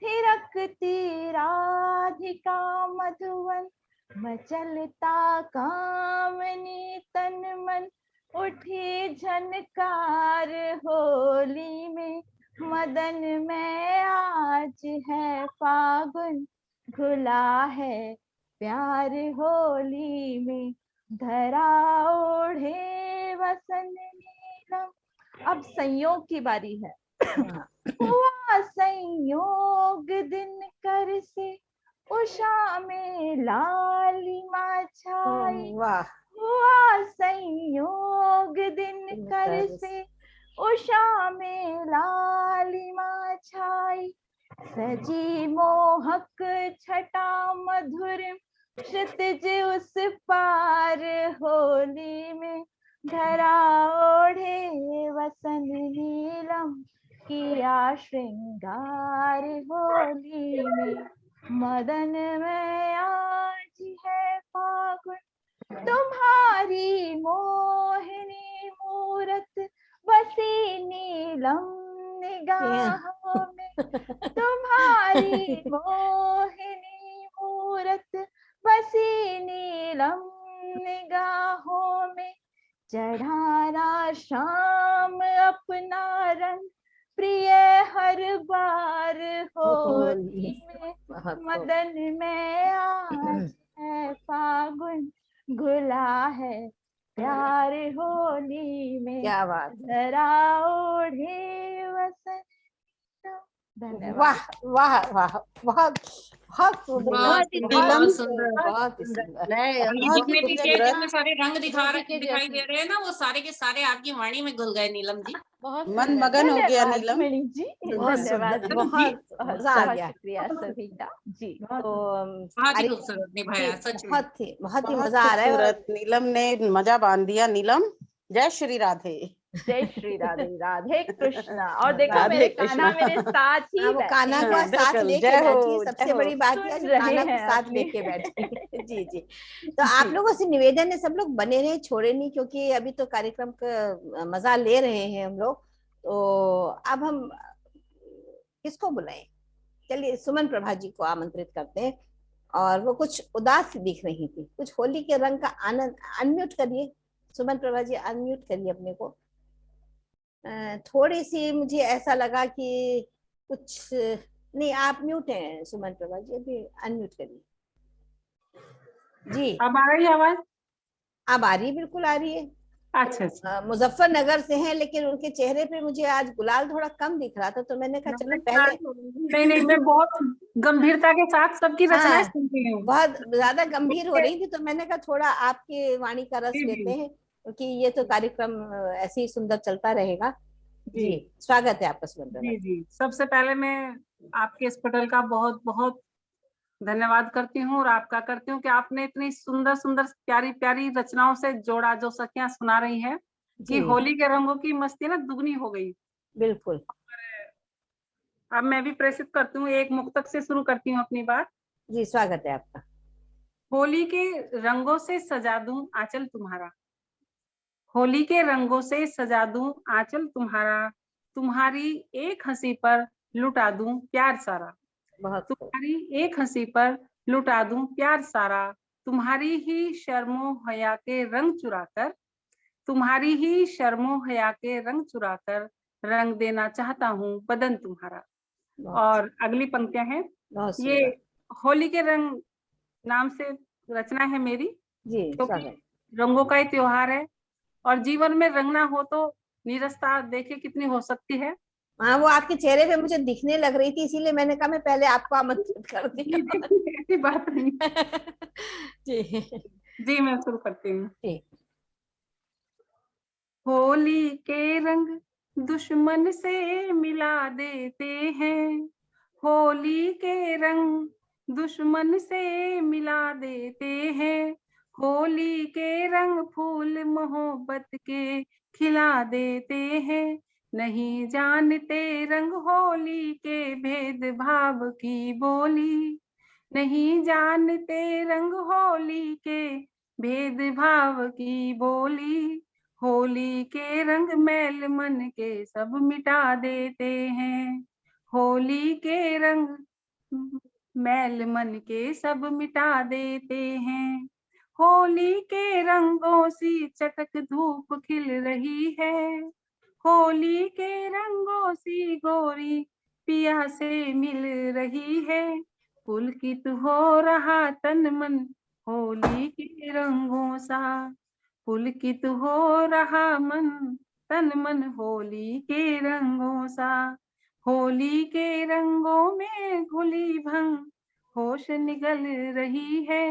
थिरकती राधिका मधुवन, मचलता कामनी तन मन, उठी झनकार होली में, मदन में आज है फागुन, घुला है प्यार होली में, धरा ओढ़े वसन नीलम। अब संयोग की बारी है। हुआ संयोग दिन कर से, उषा में लालिमा छाई। वाह, हुआ संयोग दिन कर से, उषा में लालिमा छाई। सजी मोहक छटा मधुर, क्षितिज उस पार होली में, धरा ओढ़े वसन नीलम, किया श्रृंगार होली में, मदन में आज है फागुन, तुम्हारी मोहिनी मूरत बसी नीलम निगाहों में। तुम्हारी मोहिनी मूरत बसी नीलम निगाहों में, चढ़ाना शाम अपना रंग प्रिय हर बार होली में, मदन में आज है फागुन, घुला है प्यार होली में। क्या बात, धरा ओढ़े वसन। धन्यवाद। वाह वाह वाह, बहुत बहुत बहुत ही बहुत सुंदर, बहुत ही सुंदर। नहीं, जितने भी थे, खूबसूरत। जितने सारे रंग के दिखाई दे रहे हैं ना, वो सारे के सारे आपकी वाणी में घुल गए नीलम जी। बहुत मन सुंदर। मगन हो गया धन्यवाद नीलम। मणि जी, बहुत धन्यवाद सुंदर, मणि जी, बहुत मजा आ बहुत गया। शुक्रिया सविता जी। तो बहुत ही खूबसूरत निभाया, जी, सच में। बहुत ही बहुत मजा आ रहा है। और खूबसूरत, नीलम ने मजा बांध दिया। नीलम, जय श्री राधे। जय श्री राधे, राधे कृष्णा। और देखो राधे मेरे कृष्णा। कान्हा मेरे साथ ही हाँ, वो बैठे कान्हा को हैं। साथ बिल्कुल, लेके जय हो, बैठी है। जय सबसे हो। बड़ी बात यह है सुन जो रहे कान्हा को हैं साथ अपने। लेके बैठी है। जी जी। तो आप लोगों से निवेदन है, सब लोग बने रहे, छोड़े नहीं, क्योंकि अभी तो कार्यक्रम का मजा ले रहे हैं हम लोग। तो अब हम किसको बुलाएं? चलिए सुमन प्रभा जी को आमंत्रित करते हैं। और वो कुछ उदास दिख रही थी, कुछ होली के रंग का आनंद। अनम्यूट करिए सुमन प्रभा जी, अनम्यूट करिए अपने को। थोड़ी सी मुझे ऐसा लगा कि कुछ नहीं, आप म्यूट हैं सुमन प्रभा जी, अभी अनम्यूट करिए जी। अब आ रही है आवाज? अब आ रही है, बिल्कुल आ रही है। अच्छा अच्छा। मुजफ्फरनगर से हैं, लेकिन उनके चेहरे पे मुझे आज गुलाल थोड़ा कम दिख रहा था, तो मैंने कहा चलो पहले। नहीं, मैं बहुत गंभीरता के साथ सबकी रचनाएं हाँ, सुनती हूँ। बहुत ज्यादा गंभीर हो रही थी, तो मैंने कहा थोड़ा आपके वाणी का रस जी, जी। लेते हैं, क्योंकि ये तो कार्यक्रम ऐसे ही सुंदर चलता रहेगा। जी, स्वागत है आपका सुमन प्रभा जी जी। सबसे पहले मैं आपके इस पटल का बहुत बहुत धन्यवाद करती हूँ और आपका करती हूँ कि आपने इतनी सुंदर सुंदर प्यारी प्यारी रचनाओं से जोड़ा, जो सखियां सुना रही हैं कि होली के रंगों की मस्ती ना दुगनी हो गई। बिल्कुल। अब मैं भी प्रेषित करती हूँ, एक मुक्तक से शुरू करती हूँ अपनी बात। जी, स्वागत है आपका। होली के रंगों से सजा दूं आंचल तुम्हारा, होली के रंगों से सजा दूं आंचल तुम्हारा, तुम्हारी एक हंसी पर लुटा दूं प्यार सारा, तुम्हारी एक हंसी पर लुटा दूं प्यार सारा, तुम्हारी ही शर्मो हया के रंग चुराकर, तुम्हारी ही शर्मो हया के रंग चुराकर, रंग देना चाहता हूँ बदन तुम्हारा। और अगली पंक्तियां हैं, ये होली के रंग नाम से रचना है मेरी, क्योंकि रंगों का ही त्योहार है और जीवन में रंग ना हो तो नीरसता देखे कितनी हो सकती है। हाँ, वो आपके चेहरे पे मुझे दिखने लग रही थी, इसीलिए मैंने कहा मैं पहले आपको आमंत्रित कर दी। ऐसी बात नहीं। जी जी, मैं शुरू करती हूँ। होली के रंग दुश्मन से मिला देते हैं, होली के रंग दुश्मन से मिला देते हैं, होली के रंग फूल मोहब्बत के खिला देते हैं, नहीं जानते रंग होली के भेदभाव की बोली, नहीं जानते रंग होली के भेदभाव की बोली, होली के रंग मैल मन के सब मिटा देते हैं, होली के रंग मैल मन के सब मिटा देते हैं, होली के रंगों सी चटक धूप खिल रही है, होली के रंगों सी गोरी पिया से मिल रही है, पुलकित हो रहा तन मन होली के रंगों सा, पुलकित हो रहा मन तन मन होली के रंगों सा, होली के रंगों में घुली भंग होश निगल रही है,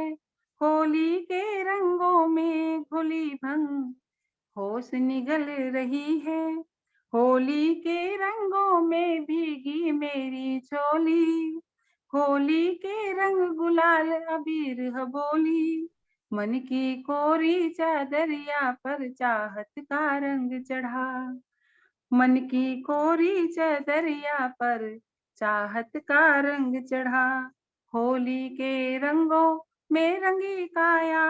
होली के रंगों में घुली भंग होश निगल रही है, होली के रंगों में भीगी मेरी चोली, होली के रंग गुलाल अबीर हबोली, मन की कोरी चादरिया पर चाहत का रंग चढ़ा, मन की कोरी चादरिया पर चाहत का रंग चढ़ा, होली के रंगों में रंगी काया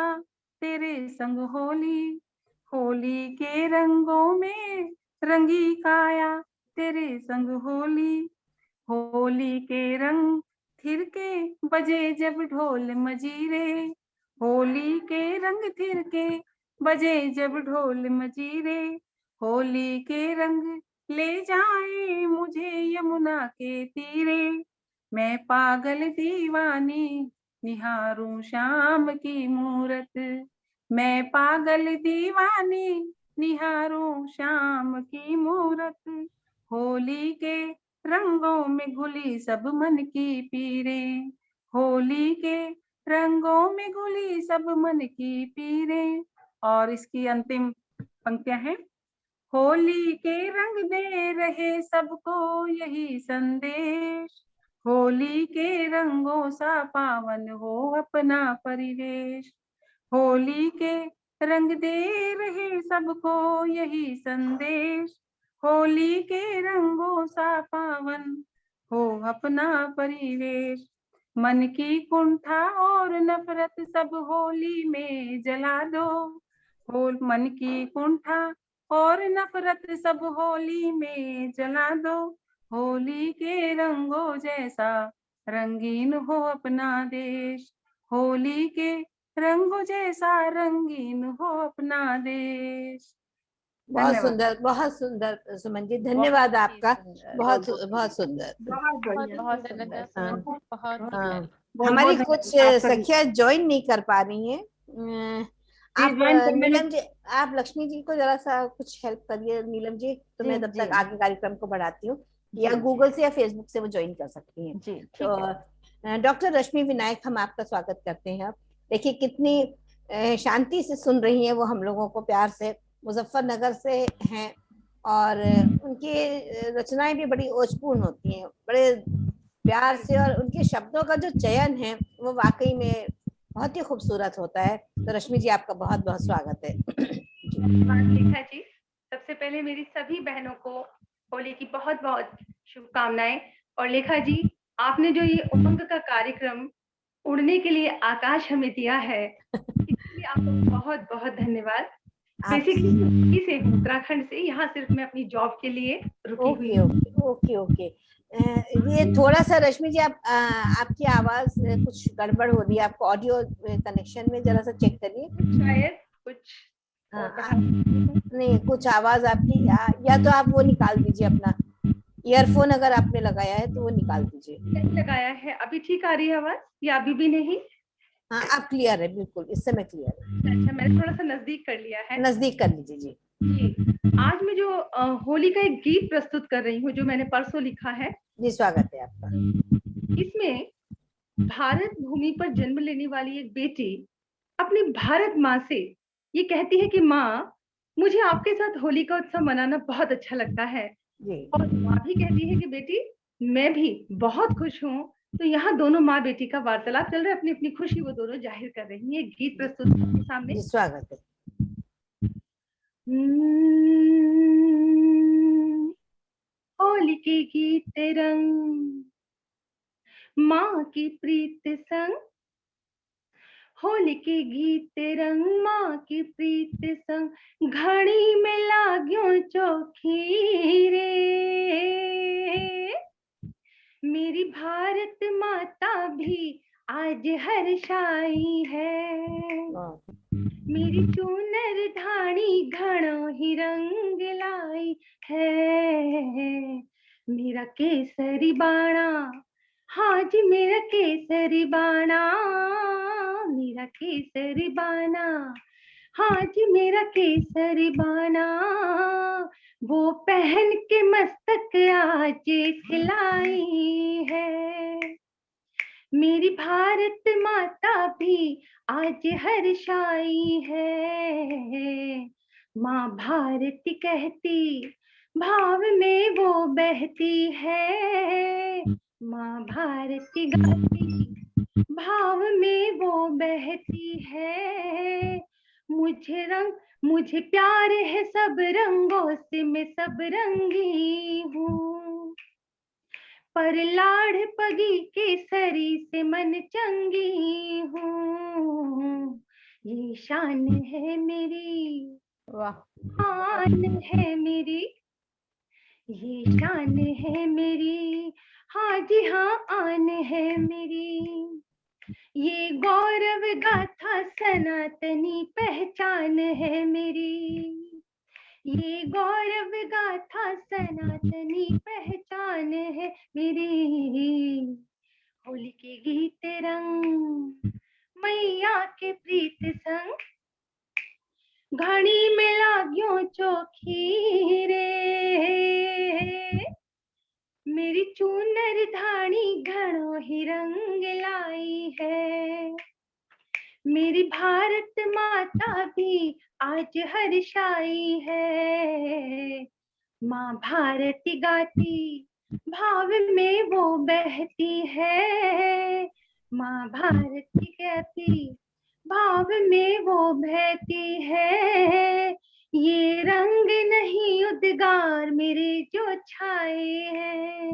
तेरे संग होली, होली के रंगों में रंगी काया तेरे संग होली, होली के रंग थिरके बजे जब ढोल मजीरे, होली के रंग थिरके बजे जब ढोल मजीरे, होली के रंग ले जाए मुझे यमुना के तीरे, मैं पागल दीवानी निहारूं शाम की मूरत, मैं पागल दीवानी निहारूं शाम की मूरत, होली के रंगों में घुली सब मन की पीरे, होली के रंगों में घुली सब मन की पीरे। और इसकी अंतिम पंक्तियां हैं, होली के रंग दे रहे सबको यही संदेश, होली के रंगों सा पावन हो अपना परिवेश, होली के रंग दे रहे सबको यही संदेश, होली के रंगों सा पावन हो अपना परिवेश, मन की कुंठा और नफरत सब होली में जला दो, मन की कुंठा और नफरत सब होली में जला दो, होली के रंगों जैसा रंगीन हो अपना देश, होली के रंगों जैसा रंगीन हो अपना देश। बहुत सुंदर सुमन जी, धन्यवाद आपका, बहुत बहुत सुंदर। हमारी कुछ सखियां ज्वाइन नहीं कर पा रही हैं, आप नीलम जी, आप लक्ष्मी जी को जरा सा कुछ हेल्प करिए नीलम जी, तो मैं तब तक आगे कार्यक्रम को बढ़ाती हूँ, या गूगल से या फेसबुक से वो ज्वाइन कर सकती हैं। तो डॉक्टर रश्मि विनायक, हम आपका स्वागत करते हैं। देखिए कितनी शांति से सुन रही हैं वो हम लोगों को, प्यार से, मुजफ्फरनगर से हैं, और उनकी रचनाएं भी बड़ी ओजपूर्ण होती हैं, बड़े प्यार से, और उनके शब्दों का जो चयन है वो वाकई में बहुत ही खूबसूरत होता है। तो रश्मि जी, आपका बहुत बहुत स्वागत है। लेखा जी, सबसे पहले मेरी सभी बहनों को होली की बहुत बहुत शुभकामनाएं। और लेखा जी, आपने जो ये उमंग का कार्यक्रम उड़ने के लिए आकाश हमें दिया है, इसके लिए आपको बहुत बहुत धन्यवाद। बेसिकली से उत्तराखंड से, यहाँ सिर्फ मैं अपनी जॉब के लिए रुकी हुई हूँ। ओके। ये थोड़ा सा रश्मि जी, आप आपकी आवाज कुछ गड़बड़ हो रही है, आपको ऑडियो कनेक्शन में जरा सा चेक करिए, शायद कुछ नहीं, कुछ आवाज आपकी, या तो आप वो निकाल दीजिए, अपना ईयरफोन अगर आपने लगाया है तो वो निकाल दीजिए। नहीं लगाया है। अभी ठीक आ रही है आवाज या अभी भी नहीं? हाँ, अब क्लियर है, बिल्कुल इस समय क्लियर है। अच्छा, मैंने थोड़ा सा नजदीक कर लिया है। नजदीक कर लीजिए जी। आज मैं जो होली का एक गीत प्रस्तुत कर रही हूँ, जो मैंने परसों लिखा है। जी, स्वागत है आपका। इसमें भारत भूमि पर जन्म लेने वाली एक बेटी अपनी भारत माँ से ये कहती है कि माँ, मुझे आपके साथ होली का उत्सव मनाना बहुत अच्छा लगता है। और माँ भी कहती है कि बेटी, मैं भी बहुत खुश हूँ। तो यहाँ दोनों माँ बेटी का वार्तालाप चल रहा है, अपनी अपनी खुशी वो दोनों जाहिर कर रही है। गीत प्रस्तुत आपके सामने। स्वागत है। होली के गीत रंग माँ की प्रीत संग, होली के गीत रंग माँ की प्रीत संग, घड़ी में लाग्यो चौखी रे, मेरी भारत माता भी आज हर्षाई है। मेरी चूनर धानी घणो ही रंग लाई है। मेरा केसरी बाणा, हाँ जी मेरा केसरी बाणा, मेरा केसरी बाणा, हाँ जी मेरा केसरी बाणा, वो पहन के मस्तक आज खिलाई है। मेरी भारत माता भी आज हर्षाई है। माँ भारती कहती भाव में वो बहती है। माँ भारती गाती भाव में वो बहती है। मुझे प्यार है सब रंगों से, मैं सब रंगी हूँ, पर लाड़ पगी केसरी से मन चंगी हूँ। ये शान है मेरी, वाह आन है मेरी, ये शान है मेरी, हाँ जी हाँ आन है मेरी। ये गौरव गाथा सनातनी पहचान है मेरी। ये गौरव गाथा सनातनी पहचान है मेरी। होली के गीत रंग मैया के प्रीत संग, घड़ी में लाग्यो चोखी रे। मेरी चूनर धानी घणो ही रंग लाई है। मेरी भारत माता भी आज हर्षाई है। माँ भारती गाती भाव में वो बहती है। माँ भारती कहती भाव में वो बहती है। ये रंग नहीं उद्गार मेरे जो छाए हैं।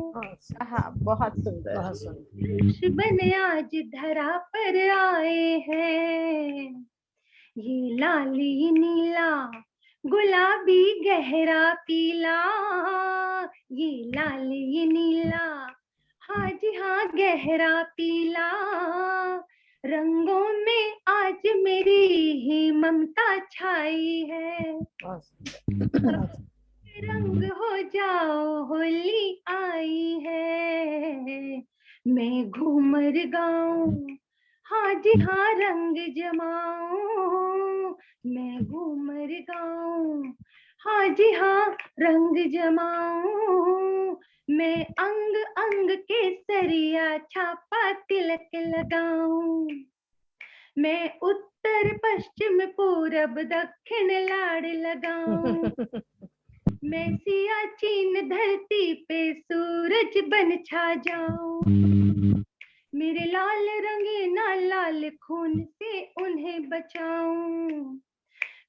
हाँ बहुत सुंदर। बहुत सुंदर। वृक्ष बन आज धरा पर आए हैं। ये लाली नीला गुलाबी गहरा पीला, ये लाली नीला हाँ जी हाँ गहरा पीला, रंगों में आज मेरी ही ममता छाई है। रंग हो जाओ होली आई है। मैं घूमर गाऊं हाँ जी हाँ रंग जमाऊं। मैं घूमर गाऊं हाँ जी हाँ रंग जमाऊं। मैं अंग अंग केसरिया छापा तिलक लगाऊं। मैं उत्तर पश्चिम पूरब दक्षिण लाड़ लगाऊं। मैं सियाचिन धरती पे सूरज बन छा जाऊं। मेरे लाल रंगीना लाल खून से उन्हें बचाऊं।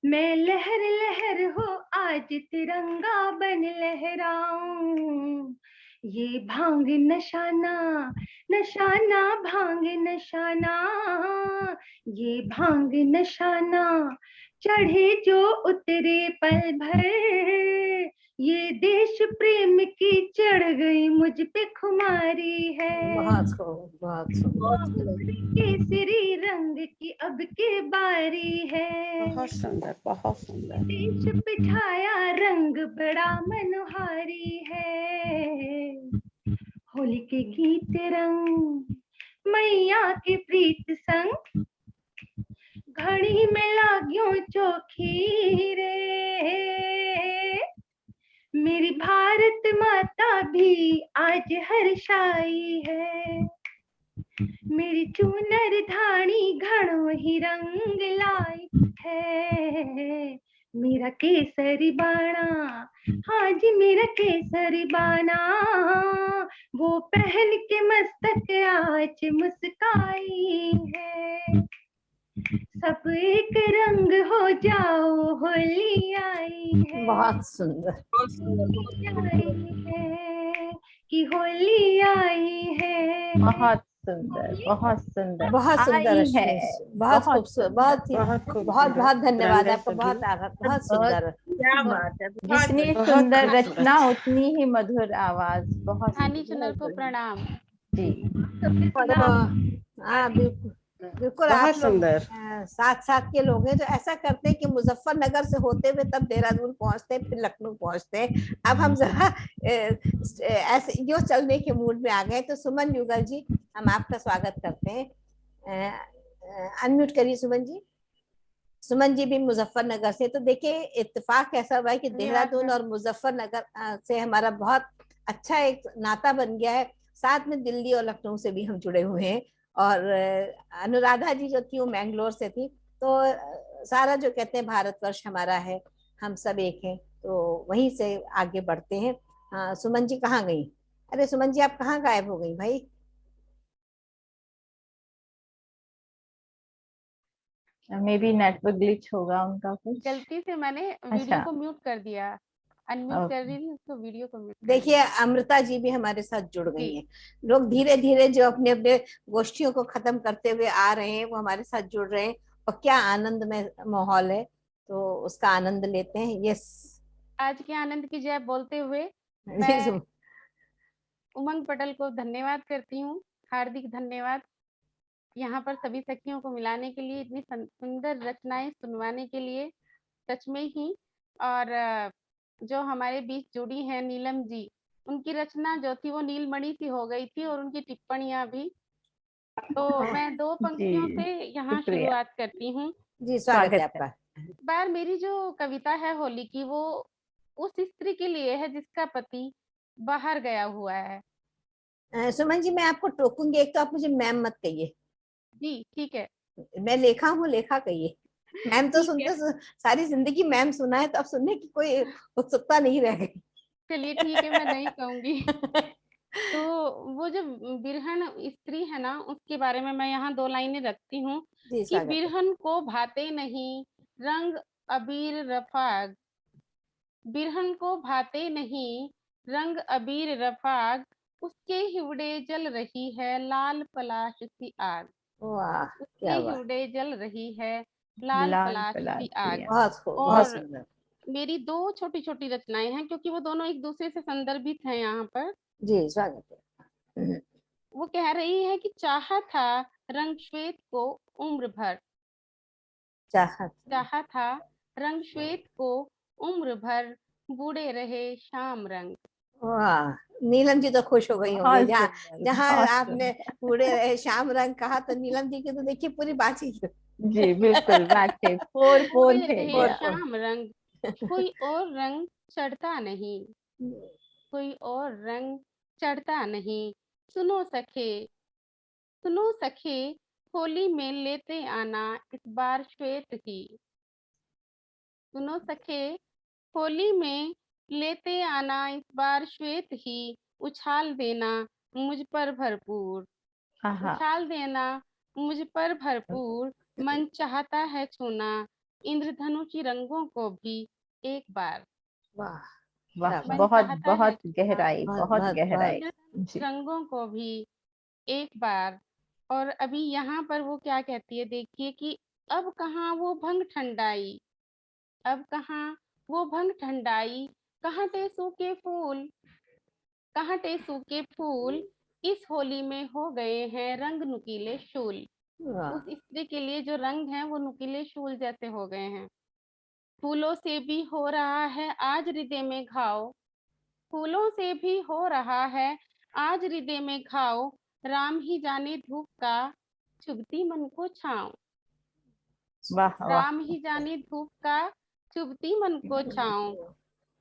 मैं लहर लहर हो आज तिरंगा बन लहराऊं। ये भांग नशाना नशाना भांग नशाना, ये भांग नशाना चढ़े जो उतरे पल भर। ये देश प्रेम की चढ़ गई मुझ पे खुमारी है। बहुत केसरी रंग की अब के बारी है। बहुत सुंदर बहुत सुंदर। देश पे छाया रंग बड़ा मनोहारी है। होली के गीत रंग मैया के प्रीत संग, घड़ी में लाग्यो चोखी रे। मेरी भारत माता भी आज हर्षाई है। मेरी चूनर धानी घणो ही रंग लाई है। मेरा केसरी बाणा हाँ जी मेरा केसरी बाणा, वो पहन के मस्तक आज मुस्काई है। सब एक रंग हो जाओ होली आई है। बहुत सुंदर। आई है कि होली आई है। बहुत सुंदर बहुत सुंदर। बहुत सुंदर आई है। बहुत खूबसूरत। बहुत ही बहुत बहुत धन्यवाद आपका। बहुत सुंदर। क्या बात है। जितनी सुंदर रचना उतनी ही मधुर आवाज। बहुत हानी चुनर को प्रणाम जी। हाँ बिल्कुल। बिल्कुल आप बहुत लोग सुंदर। साथ साथ के लोग हैं जो ऐसा करते हैं कि मुजफ्फरनगर से होते हुए तब देहरादून पहुंचते हैं, फिर लखनऊ पहुंचते हैं। अब हम जरा ऐसे यो चलने के मूड में आ गए। तो सुमन युगल जी, हम आपका स्वागत करते हैं। अनम्यूट करिए सुमन जी। सुमन जी भी मुजफ्फरनगर से। तो देखिए इत्तेफाक ऐसा हुआ है कि देहरादून और मुजफ्फरनगर से हमारा बहुत अच्छा एक नाता बन गया है। साथ में दिल्ली और लखनऊ से भी हम जुड़े हुए हैं। और अनुराधा जी जो थी वो मैंगलोर से थी। तो सारा जो कहते हैं भारतवर्ष हमारा है, हम सब एक हैं, तो वहीं से आगे बढ़ते हैं। सुमन जी कहाँ गई? अरे सुमन जी आप कहाँ गायब हो गई भाई? मे बी नेटवर्क ग्लिच होगा उनका कुछ। गलती से मैंने वीडियो को म्यूट कर दिया, अनम्यूट कर रही थी तो वीडियो को म्यूट कर देखिए दिया। अमृता जी भी हमारे साथ जुड़ गई जी। हैं। लोग धीरे धीरे जो अपने अपने गोष्ठियों को खत्म करते हुए आ रहे हैं वो हमारे साथ जुड़ रहे हैं, और क्या आनंद में माहौल है, तो उसका आनंद लेते हैं। यस, आज के आनंद की जय बोलते हुए जी मैं उमंग पटेल को धन्यवाद करती हूँ, हार्दिक धन्यवाद। यहाँ पर सभी सखियों को मिलाने के लिए, इतनी सुंदर रचनाएं सुनवाने के लिए, सच में ही। और जो हमारे बीच जुड़ी हैं नीलम जी, उनकी रचना जो थी वो नीलमणि सी हो गई थी, और उनकी टिप्पणियां भी। तो मैं दो पंक्तियों जी से यहाँ शुक्रिया शुरुआत करती हूँ। जी, स्वागत है आपका। इस बार मेरी जो कविता है होली की, वो उस स्त्री के लिए है जिसका पति बाहर गया हुआ है। सुमन जी मैं आपको टोकूंगी, एक तो आप मुझे मैम मत कहिए। जी ठीक है। मैं लेखा हूँ, लेखा कहिए। मैम तो सुनते सारी जिंदगी मैम सुना है, तो अब सुनने की कोई उत्सुकता नहीं रह गई। चलिए ठीक है, मैं नहीं कहूंगी। तो वो जो बिरहन स्त्री है ना, उसके बारे में मैं यहाँ दो लाइनें रखती हूँ जी, कि स्वागत है। बिरहन को भाते नहीं रंग अबीर रफाग, बिरहन को भाते नहीं रंग अबीर रफाग, उसके हिवड़े जल रही है लाल पलाश सी आग। वाह, उसके क्या बात। हिवड़े जल रही है लाल लाल पलाश पलाश की की आग। बहुत खूब, बहुत और सुंदर। मेरी दो छोटी छोटी रचनाएं हैं, क्योंकि वो दोनों एक दूसरे से संदर्भित हैं यहाँ पर। जी, स्वागत है। वो कह रही है कि चाहा था रंग श्वेत को उम्र भर, चाहा था रंग श्वेत को उम्र भर, बूढ़े रहे शाम रंग। वाह, नीलम जी तो खुश हो गई होंगी। बहुत जहाँ सुंदर, जहाँ बहुत आपने सुंदर। बूढ़े रहे शाम रंग कहा, तो नीलम जी की तो देखिए पूरी बात ही जी बिल्कुल मैचे 4-4 बूढ़े थे रहे ये। शाम रंग, कोई और रंग चढ़ता नहीं, कोई और रंग चढ़ता नहीं। सुनो सखे, सुनो सखे, होली में लेते आना इस बार श्वेत ही। सुनो सखे, होली में लेते आना इस बार श्वेत ही, उछाल देना मुझ पर भरपूर, आहा, उछाल देना मुझ पर भरपूर। मन चाहता है छूना इंद्रधनु की रंगों को भी एक बार। वाह, वाह मन बहुत चाहता है बहुत छूना गहराई, बहुत बहुत बहुत गहराई। इंद्रधनु की जी रंगों को भी एक बार। और अभी यहाँ पर वो क्या कहती है, देखिए कि अब कहाँ वो भंग ठंडाई, अब कहाँ वो भंग ठंडाई, कहाँ टेसू के फूल, कहाँ टेसू के फूल, इस होली में हो गए हैं रंग नुकीले शूल। वाह। उस स्त्री के लिए जो रंग हैं वो नुकीले शूल जैसे हो गए हैं। फूलों से भी हो रहा है आज हृदय में घाव, फूलों से भी हो रहा है आज हृदय में घाव, राम ही जाने धूप का चुभती मन को छाँव, वाह वाह। राम ही जाने धूप का चुभती मन को छाँव।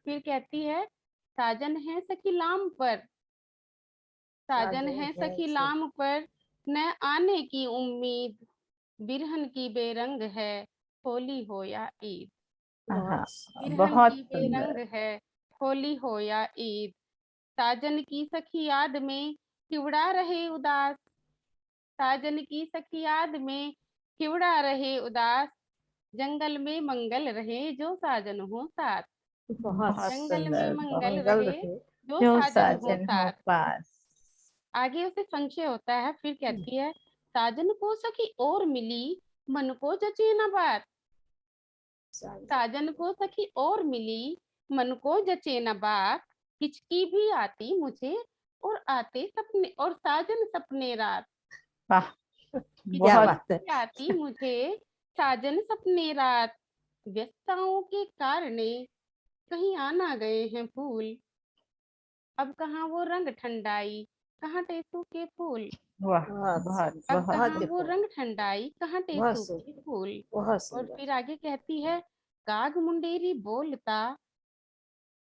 फिर कहती है, साजन है सखी लाम पर, साजन है सखी लाम पर, न आने की उम्मीद, बिरहन की बेरंग है होली हो या ईद। आहा, बिरहन बहुत की सुंदर। बेरंग है होली हो या ईद, साजन की सखी याद में खिवड़ा रहे उदास, साजन की सखी याद में खिवड़ा रहे उदास, जंगल में मंगल रहे जो साजन हो साथ, बहुत जंगल में सुंदर, मंगल बहुत रहे जो जो साजन हो साजन हो साथ। पास। आगे उसे संशय होता है, फिर कहती है, साजन को सखी और मिली मन को जचे न बात, साजन को सखी और मिली मन को जचे न बात, हिचकी भी आती मुझे और आते सपने, और साजन सपने रात। वाह कि क्या बहुत बात है। जब आती मुझे साजन सपने रात, व्यस्तताओं के कारणे कहीं आना गए हैं फूल, अब कहाँ वो रंग ठंडाई, कहाँ टेसू के फूल, वाह, बहुत बहुत सुंदर, अब बहुत कहाँ बहुत वो खूब, रंग ठंडाई, कहाँ बहुत टेसू के सुंदर, फूल। बहुत और सुंदर। फिर आगे कहती है, काग मुंडेरी बोलता,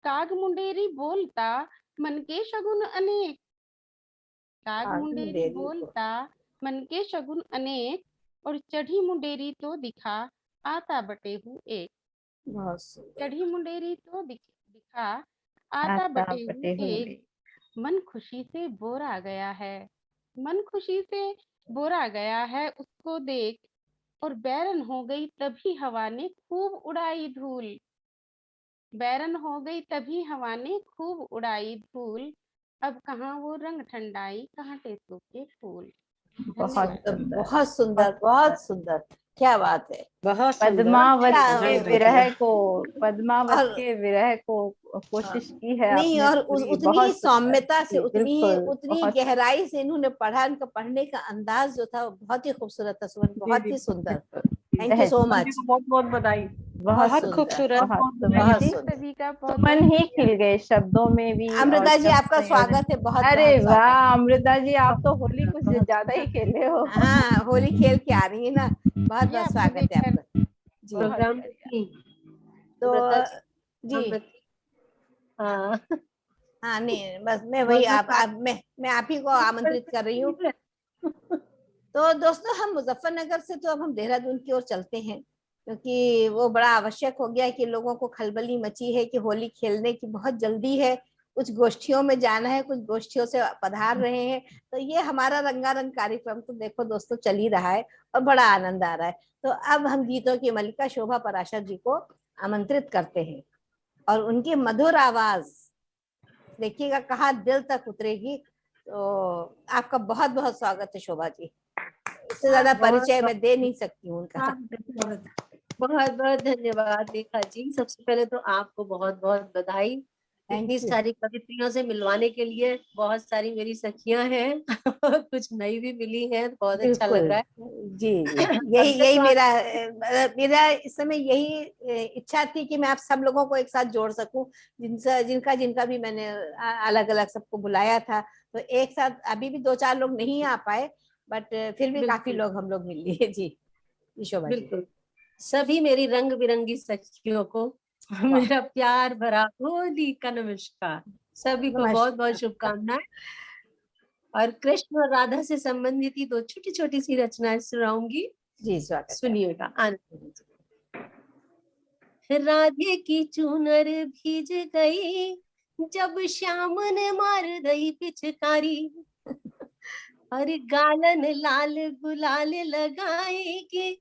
काग मुंडेरी बोलता, मन के शगुन अनेक, काग काग मुंडेरी मुंडेरी बोलता, मन के शगुन अनेक, और चढ़ी मुंडेरी तो दिखा, आता बटेहू एक, बहुत सुंदर। चढ़ी मुंडेरी तो दिखा, आता आता बटेहू बटे एक, होली। मन खुशी से बोरा गया है, मन खुशी से बोरा गया है उसको देख, और बैरन हो गई तभी हवा ने खूब उड़ाई धूल, बैरन हो गई तभी हवा ने खूब उड़ाई धूल, अब कहाँ वो रंग ठंडाई, कहाँ टेसू के फूल। बहुत धन्यवाद। सुंदर, बहुत सुंदर, बहुत सुंदर, क्या बात है। बहुत सुंदर। पद्मावत क्या के बहुत विरह को, पद्मावत और के विरह को कोशिश की है नहीं, आपने और पूरी, उतनी ही बहुत सुंदर। सौम्यता से, जी, बिल्कुल, उतनी बहुत गहराई से इन्होंने पढ़ा, उनका पढ़ने का अंदाज जो था वो बहुत ही खूबसूरत था सुमन, जी बहुत जी ही सुंदर। जी, thank you so Suman ji much. को बहुत बहुत बधाई। बहुत बहुत सुंदर, खूबसूरत। बहुत सुमन बहुत जी, सुंदर। सभी का बहुत सुमन बहुत ही खिल गए शब्दों में भी और अमृता जी, शब्द आपका संयोजन। स्वागत है, बहुत अरे बहुत स्वागत। वाह अमृता जी, आप तो होली कुछ बहुत ज्यादा ही खेले हो। हाँ, होली खेल के आ रही है ना, बहुत ये बहुत आपको स्वागत है देखकर आपका जी। बहुत प्रोग्राम बढ़िया। की तो अमृता जी, जी, हाँ हाँ, नहीं बस मैं वही बहुत बहुत मैं आप ही को आमंत्रित कर रही हूँ। तो दोस्तों, हम मुजफ्फरनगर से तो अब हम देहरादून की ओर चलते हैं, क्योंकि वो बड़ा आवश्यक हो गया कि लोगों को खलबली मची है कि होली खेलने की बहुत जल्दी है, कुछ गोष्ठियों में जाना है, कुछ गोष्ठियों से पधार रहे हैं। तो ये हमारा रंगारंग कार्यक्रम तो देखो दोस्तों चल ही रहा है और बड़ा आनंद आ रहा है। तो अब हम गीतों की मलिका शोभा पराशर जी को आमंत्रित करते हैं और उनकी मधुर आवाज देखिएगा कहाँ दिल तक उतरेगी। तो आपका बहुत बहुत स्वागत है शोभा जी, इससे ज्यादा परिचय मैं दे नहीं सकती हूँ उनका। बहुत बहुत धन्यवाद रेखा जी। सबसे पहले तो आपको बहुत बहुत बधाई, इतनी थैंक यू। सारी कवित्रियों से मिलवाने के लिए। बहुत सारी मेरी सखियां हैं कुछ नई भी मिली हैं, बहुत अच्छा लग बिल्कुल रहा है। जी, यही हमसे यही तो मेरा इस समय यही इच्छा थी कि मैं आप सब लोगों को एक साथ जोड़ सकूं, जिनका जिनका भी मैंने अलग अलग सबको बुलाया था। तो एक साथ अभी भी 2-4 लोग नहीं आ पाए, बट फिर भी काफी बिल्कुल लोग हम लोग मिल लिए जी। शोभा जी, बिल्कुल सभी मेरी रंग बिरंगी सखियों को वाह, मेरा प्यार भरा होली का नमस्कार। सभी को बहुत बहुत नमस्कार। शुभकामनाएं। और कृष्ण और राधा से संबंधित ही दो छोटी छोटी सी रचनाएं सुनाऊंगी, जी स्वागत है। सुनिएगा आनंद। राधे की चुनर भीज गई जब श्याम ने मार दई पिचकारी, और गालन लाल गुलाल लगाएगी,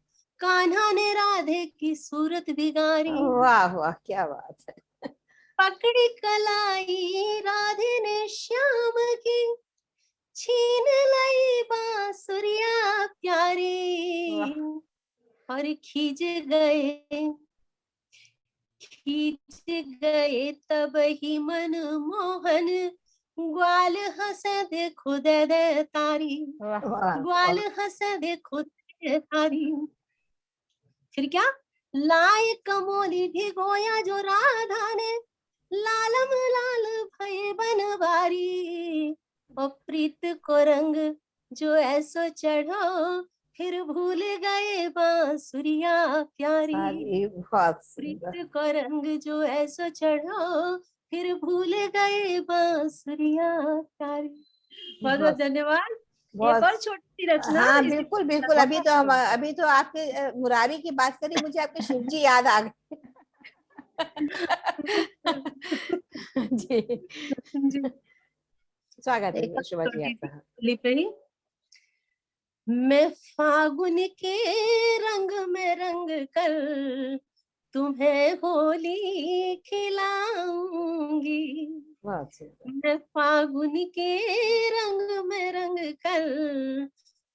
कान्हा ने राधे की सूरत बिगाड़ी। वाह वाह, क्या बात है। पकड़ी कलाई राधे ने श्याम की, छीन लई बांसुरिया प्यारी, और खींच गए तब ही मन मोहन, ग्वाल हंस दे खुद दे तारी, ग्वाल हंस दे खुद दे तारी। फिर क्या, लाए कमोली भिगोया जो राधा ने, लालम लाल भये बनवारी, और प्रीत को रंग जो ऐसो चढ़ो, फिर भूल गए बांसुरिया प्यारी। प्रीत को रंग जो ऐसो चढ़ो, फिर भूल गए बांसुरिया प्यारी। बहुत बहुत धन्यवाद। एक और छोटी सी रचना। हाँ बिल्कुल बिल्कुल, अभी तो आपके मुरारी की बात करी, मुझे आपके शिव जी याद आ गए। जी जी स्वागत है शोभा जी आपका। पे ही, मैं फागुन के रंग में रंग कर तुम्हें होली खिलाऊंगी, मैं फागुन के रंग में रंग कर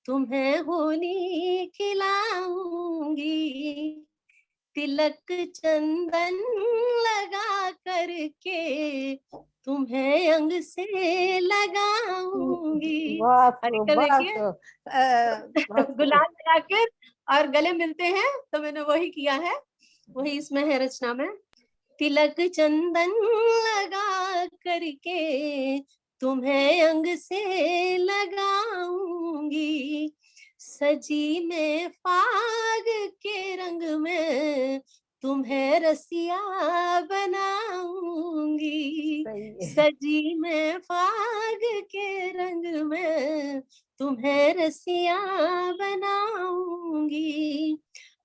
तुम्हें होली खिलाऊंगी, तिलक चंदन लगा करके तुम्हें अंग से लगाऊंगी, बनाऊंगी। बहुत और खूब, एक बहुत देखिए खूब, बहुत खूब। गुलाल लगाकर और गले मिलते हैं, तो मैंने वही किया है, वही इसमें है रचना में। तिलक चंदन लगा करके तुम्हें अंग से लगाऊंगी, सजी मैं फाग के रंग में तुम्हें रसिया बनाऊंगी, सही है। सजी मैं फाग के रंग में तुम्हें रसिया बनाऊंगी।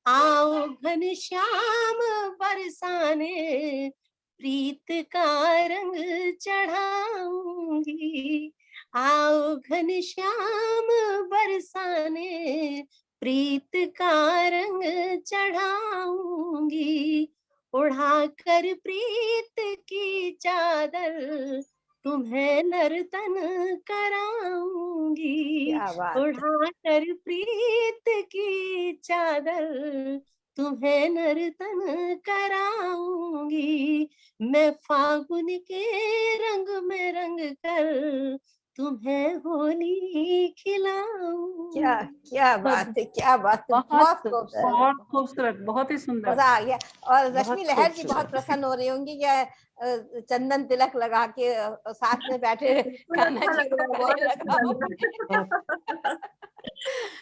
आओ घनश्याम बरसाने प्रीत का रंग चढ़ाऊंगी, आओ घनश्याम बरसाने प्रीत का रंग चढ़ाऊंगी, उड़ा कर प्रीत की चादर तुम्हें नर्तन कराऊंगी, क्या बात है। उड़ा कर प्रीत की चादर तुम्हें नर्तन कराऊंगी, मैं फागुन के रंग में रंग कर तुम्हें होली खिलाऊंगी। क्या क्या बात है, क्या बात है, बहुत बहुत सुंदर, खूबसूरत, बहुत खूबसूरत, बहुत ही सुंदर। मजा आ गया। और बहुत रश्मि लहर जी बहुत खूबसूरत। प्रसन्न हो रही होंगी कि चंदन तिलक लगा के साथ में बैठे बिल्कुल कान्हा अच्छा जी लग को रहा है, गले बहुत अच्छा लग लगाओ। रहा है।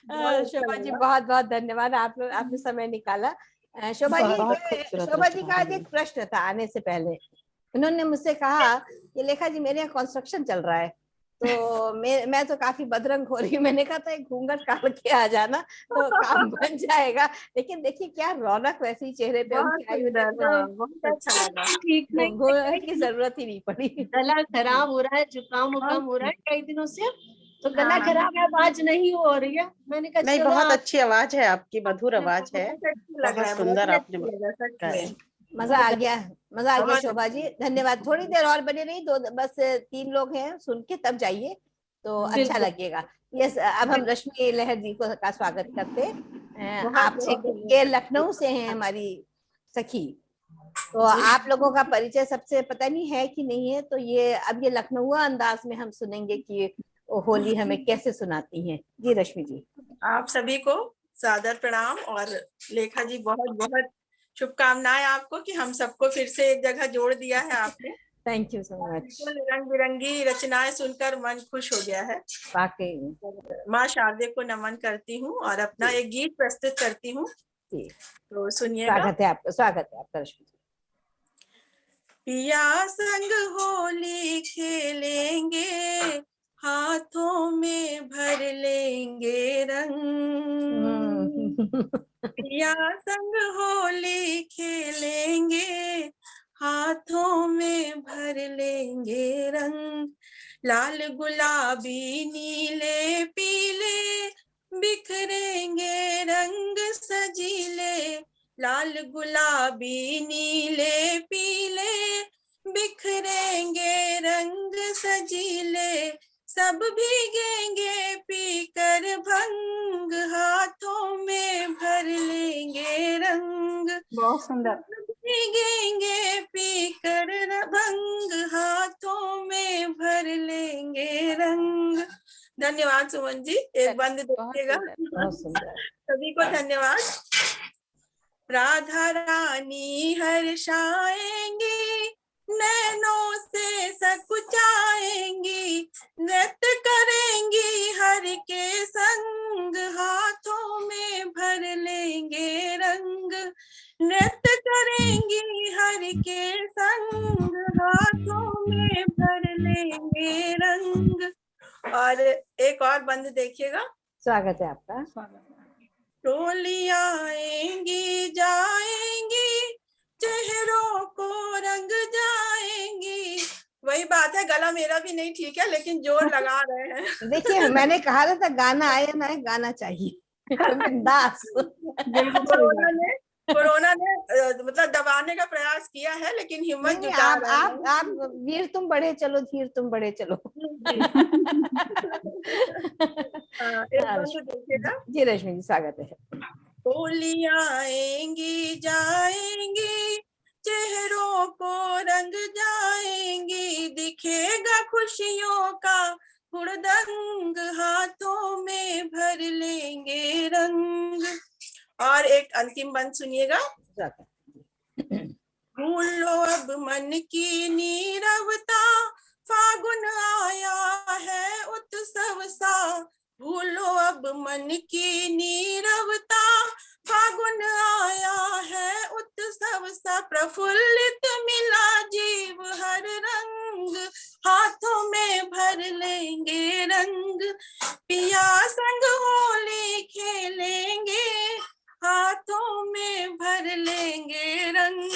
बहुत अच्छा शोभा लग जी रहा बहुत बहुत धन्यवाद, आपने समय निकाला। शोभा जी, बहुत खूबसूरत शोभा जी रचना का आज है। एक प्रश्न था आने से पहले। उन्होंने मुझसे कहा कि लेखा जी मेरे यहाँ कंस्ट्रक्शन चल रहा है, तो मैं तो काफी बदरंग हो रही हूँ। मैंने कहा था एक घूंघट काट के आ जाना तो काम बन जाएगा। लेकिन देखिए क्या रौनक वैसी चेहरे पे बहुत उनकी आई हुई है, सुंदर, हाँ, बहुत अच्छा लगा। ठीक नहीं है, घूंघट की जरूरत ही नहीं पड़ी। गला खराब हो रहा है, जुकाम उकाम हो रहा है कई दिनों से, तो गला हाँ, खराब है, आवाज नहीं हो रही है। मैंने कहा नहीं, चलो बहुत आप अच्छी आवाज है आपकी, मधुर आवाज है, बहुत अच्छा लग रहा बहुत है, बहुत सुंदर ही आपने अच्छा लगा सच गाया। में। मजा आ गया, मजा आ गया बहुत शोभा जी, धन्यवाद। थोड़ी देर और बने रही, दो बस 3 लोग हैं, सुन के तब जाइए तो अच्छा बिल्कुल लगेगा। यस, अब हम रश्मि लहर जी को का स्वागत करते हैं। बहुत आप बहुत ये धन्यवाद। लखनऊ से हैं हमारी सखी, तो जी आप लोगों का परिचय सबसे पता नहीं है कि नहीं है, तो ये अब ये लखनऊ अंदाज में हम सुनेंगे कि होली हमें कैसे सुनाती हैं। जी रश्मि जी। आप सभी को सादर प्रणाम, और लेखा जी बहुत बहुत शुभकामनाएं आपको कि हम सबको फिर से एक जगह जोड़ दिया है आपने। Thank you so much. बिल्कुल रंग बिरंगी रचनाएं सुनकर मन खुश हो गया है। वाकई माँ शारदे को नमन करती हूँ और अपना एक गीत प्रस्तुत करती हूँ, जी, तो सुनिएगा। स्वागत है आपका, स्वागत है आपका रश्मि जी। पिया संग होली खेलेंगे, हाथों में भर लेंगे रंग, पिया संग होली खेलेंगे, हाथों में भर लेंगे रंग, लाल गुलाबी नीले पीले बिखरेंगे रंग सजीले, लाल गुलाबी नीले पीले बिखरेंगे रंग सजीले, सब भीगेंगे पीकर भंग, हाथों में भर लेंगे रंग। बहुत सुंदर। भीगेंगे पीकर भंग, हाथों में भर लेंगे रंग। धन्यवाद सुमन जी, एक बंद देखिएगा। बहुत सुंदर। सभी को धन्यवाद। राधा रानी हर्षाएंगी, नैनों से सकुचाएंगी, नृत्य करेंगी हर के संग, हाथों में भर लेंगे रंग, नृत्य करेंगी हर के संग, हाथों में भर लेंगे रंग। और एक और बंद देखिएगा। स्वागत है आपका। टोलियां आएंगी जाएंगी, चेहरों को रंग जाएंगी। वही बात है, गला मेरा भी नहीं ठीक है, लेकिन जोर लगा रहे हैं। देखिए मैंने कहा था गाना आए ना आए, गाना चाहिए बिंदास। कोरोना ने मतलब दबाने का प्रयास किया है, लेकिन हिम्मत नहीं, जुटा रहे हैं। आप वीर तुम बढ़े चलो, धीर तुम बढ़े चलो। एक बंद देखिएगा। जी रश्मि जी, स्वागत है। टोलियां आएंगी जाएंगी, चेहरों को रंग जाएंगी, दिखेगा खुशियों का हुड़दंग हाथों में भर लेंगे रंग। और एक अंतिम बंद सुनिएगा। भूल लो अब मन की नीरवता, फागुन आया है उत्सव सा। भूलो अब मन की नीरवता, फागुन आया है उत्सव सा। प्रफुल्लित मिला जीव हर रंग, हाथों में भर लेंगे रंग। पिया संग होली खेलेंगे, हाथों में भर लेंगे रंग।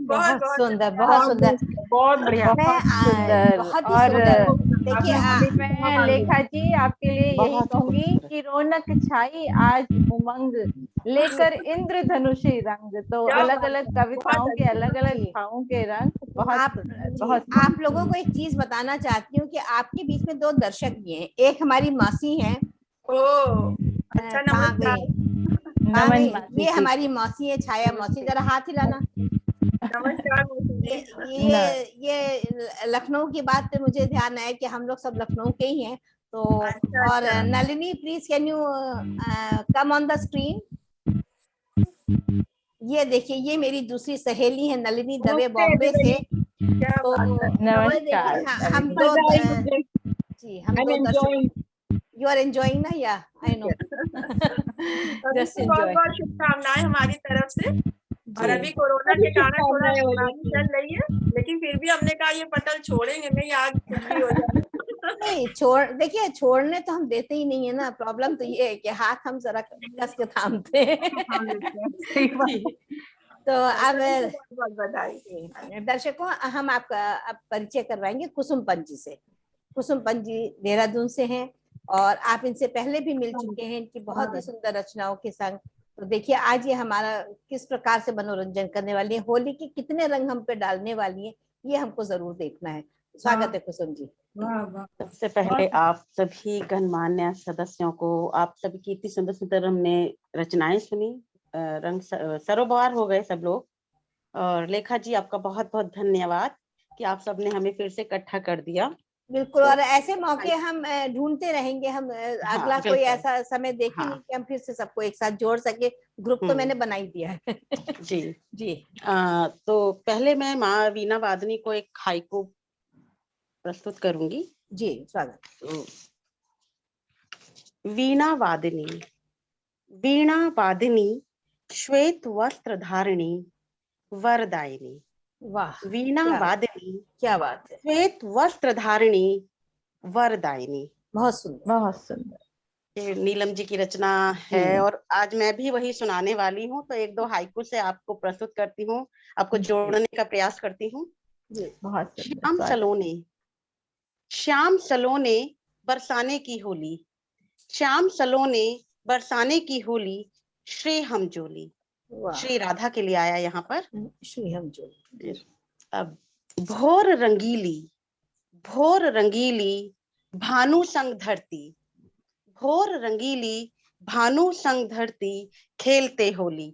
बहुत सुंदर, बहुत सुंदर, बहुत बढ़िया, बहुत सुंदर। बहुत ही और सुंदर। देखिए मैं लेखा जी आपके लिए यही बहुत कहूंगी खूबसूरत। कि रौनक छाई आज उमंग लेकर इंद्रधनुषी रंग। तो क्या अलग बात अलग है, कविताओं बहुत के अच्छी अलग अलग जी। भावों के रंग बहुत आप सुंदर, जी, बहुत आप लोगों को एक चीज बताना चाहती हूँ कि आपके बीच में 2 दर्शक भी हैं। एक हमारी मासी हैं, ओ अच्छा, कहाँ नमस्कार। गई, कहाँ नमन गई? मासी ये जी। हमारी मौसी है, छाया मौसी, जरा हाथ हिलाना। नमस्कार मौसी ये जी। ये लखनऊ की बात पे मुझे ध्यान आया कि हम लोग सब लखनऊ के ही हैं। तो अच्छा और अच्छा, Nalini please can you come on the screen. ये देखिए, ये मेरी दूसरी सहेली है नलिनी दवे, नमस्ते बॉम्बे से। everybody। क्या तो बात है। ये देखिए, नमस्कार हम नलिनी। दो मजा आई मुझे। जी, हम I'm 2 दर्शक। enjoying। यू आर एंजॉइंग ना? या आई नो। सभी जस्ट को बहुत एंजॉय। बहुत शुभकामनाएं हमारी तरफ से। और जी, अभी कोरोना के कारण थोड़ा बीमारी चल रही है, लेकिन फिर भी हमने कहा ये पटल छोड़ेंगे नहीं, आज कुछ भी हो जाए। नहीं देखिए, छोड़ने तो हम देते ही नहीं है ना। प्रॉब्लम तो ये है कि हाथ हम जरा कस के थामते हैं। जी। तो अब सभी को बहुत बहुत बधाई। दर्शकों, हम आपका अब परिचय करवाएंगे कुसुम पंत जी से। कुसुम पंत जी देहरादून से हैं और आप इनसे पहले भी मिल चुके हैं इनकी बहुत ही सुंदर रचनाओं के संग। तो देखिए, आज ये हमारा किस प्रकार से मनोरंजन करने वाली है, होली के कितने रंग हम पे डालने वाली है, ये हमको जरूर देखना है। स्वागत है कुसुम जी। सबसे पहले आप सभी गणमान्य सदस्यों को, आप सभी की इतनी सुंदर सुंदर हमने रचनाएं सुनी, रंग सरोबार हो गए सब लोग। और लेखा जी आपका बहुत बहुत धन्यवाद कि आप सबने हमें फिर से इकट्ठा कर दिया। बिल्कुल। और ऐसे मौके हम ढूंढते रहेंगे। हम अगला कोई बिल्कुल। ऐसा समय देखेंगे कि हम फिर से सबको एक साथ जोड़ सके। ग्रुप तो मैंने बना ही दिया है। जी जी। तो पहले मैं माँ वीणा वादनी को एक हाइकू प्रस्तुत करूंगी। जी, स्वागत। तो वीणा वादिनी, वीणा वादिनी श्वेत वस्त्र धारिणी वरदायिनी। वाह, वीणा वादिनी, क्या बात है, श्वेत वस्त्र धारिणी वरदायिनी। बहुत सुंदर, बहुत सुंदर। ये नीलम जी की रचना है और आज मैं भी वही सुनाने वाली हूँ। तो 1-2 हाइकू से आपको प्रस्तुत करती हूँ, आपको जोड़ने का प्रयास करती हूँ। बहुत श्याम सुंदर। सलोने, श्याम सलोने बरसाने की होली, श्याम सलोने बरसाने की होली, श्री हम जोली। श्री राधा के लिए आया यहाँ पर। श्री हम जोली। अब भोर रंगीली, भोर रंगीली भानु संग धरती, भोर रंगीली भानु संग धरती खेलते होली।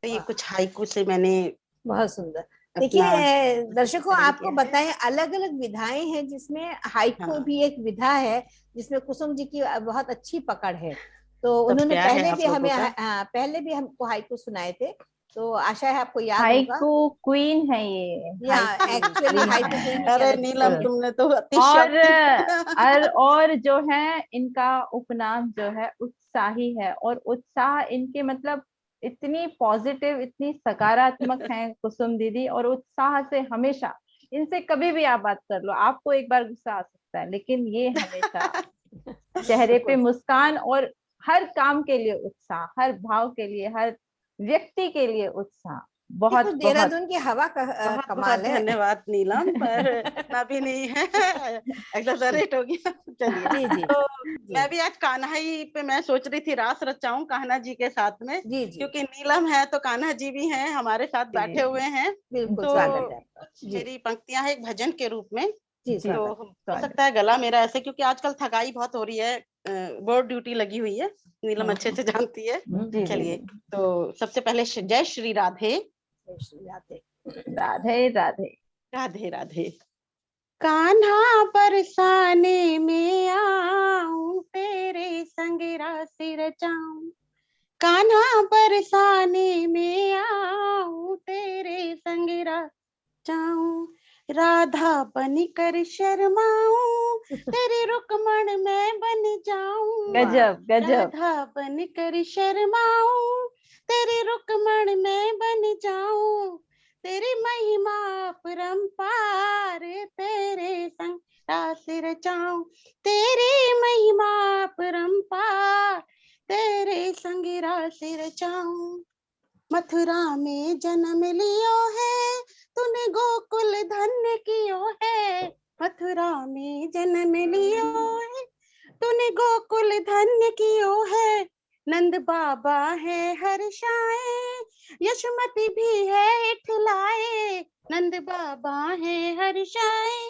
तो ये कुछ हाइकू से मैंने बहुत सुंदर। देखिए दर्शकों, आपको बताएं, अलग अलग विधाएं हैं जिसमें हाइकू भी एक विधा है जिसमें कुसुम जी की बहुत अच्छी पकड़ है। तो उन्होंने पहले भी हमको हाइकू सुनाए थे। तो आशा है आपको याद होगा। हाइकू क्वीन है ये। Actually haiku queen. अरे नीलम, तुमने तो और जो है इनका उपनाम जो है उत्साही है। और उत्साह इनके मतलब इतनी पॉजिटिव, इतनी सकारात्मक है कुसुम दीदी। और उत्साह से हमेशा, इनसे कभी भी आप बात कर लो, आपको एक बार गुस्सा आ सकता है लेकिन ये हमेशा चेहरे पे मुस्कान और हर काम के लिए उत्साह, हर भाव के लिए, हर व्यक्ति के लिए उत्साह। बहुत देहरादून की हवा का कमाल है। धन्यवाद नीलम, पर इतना भी नहीं है, एक्सलरेट हो गया। चलिए जी। तो मैं भी आज कान्हा ही पे मैं सोच रही थी रास रचाऊं कान्हा जी के साथ में। जी। क्योंकि नीलम है तो कान्हा जी भी हैं, हमारे साथ बैठे हुए हैं। बिल्कुल, तो स्वागत है। कुछ मेरी पंक्तियां हैं एक भजन के रूप में। तो हो सकता है गला मेरा ऐसे, क्योंकि आजकल थकाई बहुत हो रही है, बोर्ड ड्यूटी लगी हुई है, नीलम अच्छे से जानती है। चलिए तो सबसे पहले जय श्री राधे। राधे राधे राधे राधे राधे। कान्हा बरसाने में बरसाने में आऊं, तेरे संग जाऊं, राधा बनकर शर्माऊं, तेरी रुकमण मैं बन जाऊं। गजब गजब। राधा बनकर शर्माऊं, तेरी रुकमण मैं बन जाऊं, तेरी महिमा अपरंपार, तेरे संग रास रचाऊं, तेरी महिमा अपरंपार, तेरे संग रास रचाऊं। मथुरा में जन्म लियो है, तूने गोकुल धन्य कियो है। मथुरा में जन्म लियो है, तूने गोकुल धन्य कियो है। नंद बाबा है हर्षाए, यशोमती भी है इठलाए। नंद बाबा है हर्षाए,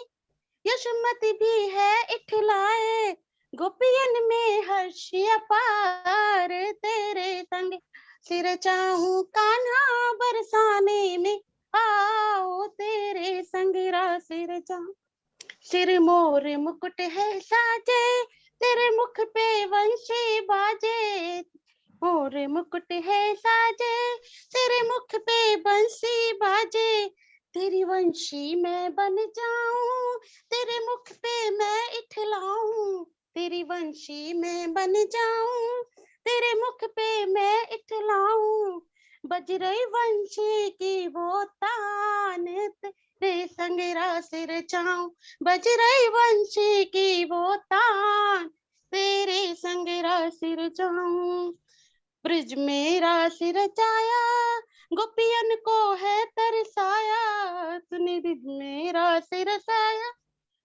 यशोमती भी है इठलाए। गोपियन में हर्ष अपार, तेरे संग सिर चाहूं, कान्हा बरसाने में आओ, तेरे संग सिर चाहूं। सिर मोर मुकुट है साजे, तेरे मुख पे वंशी बाजे। मोर मुकुट है साजे, तेरे मुख पे बंसी बाजे। तेरी वंशी मैं बन जाऊं, तेरे मुख पे मैं इठलाऊं। तेरी वंशी मैं बन जाऊं, तेरे मुख पे मैं इठलाऊं। बजरई वंशी की वो तान, तेरे संग सिर चाऊं। बजरई वंशी की वो तान, तेरे संग सिर चाऊं। ब्रिज मेरा सिर रचाया, गोपियन को है तरसाया। तूने ब्रिज मेरा सिर रचाया,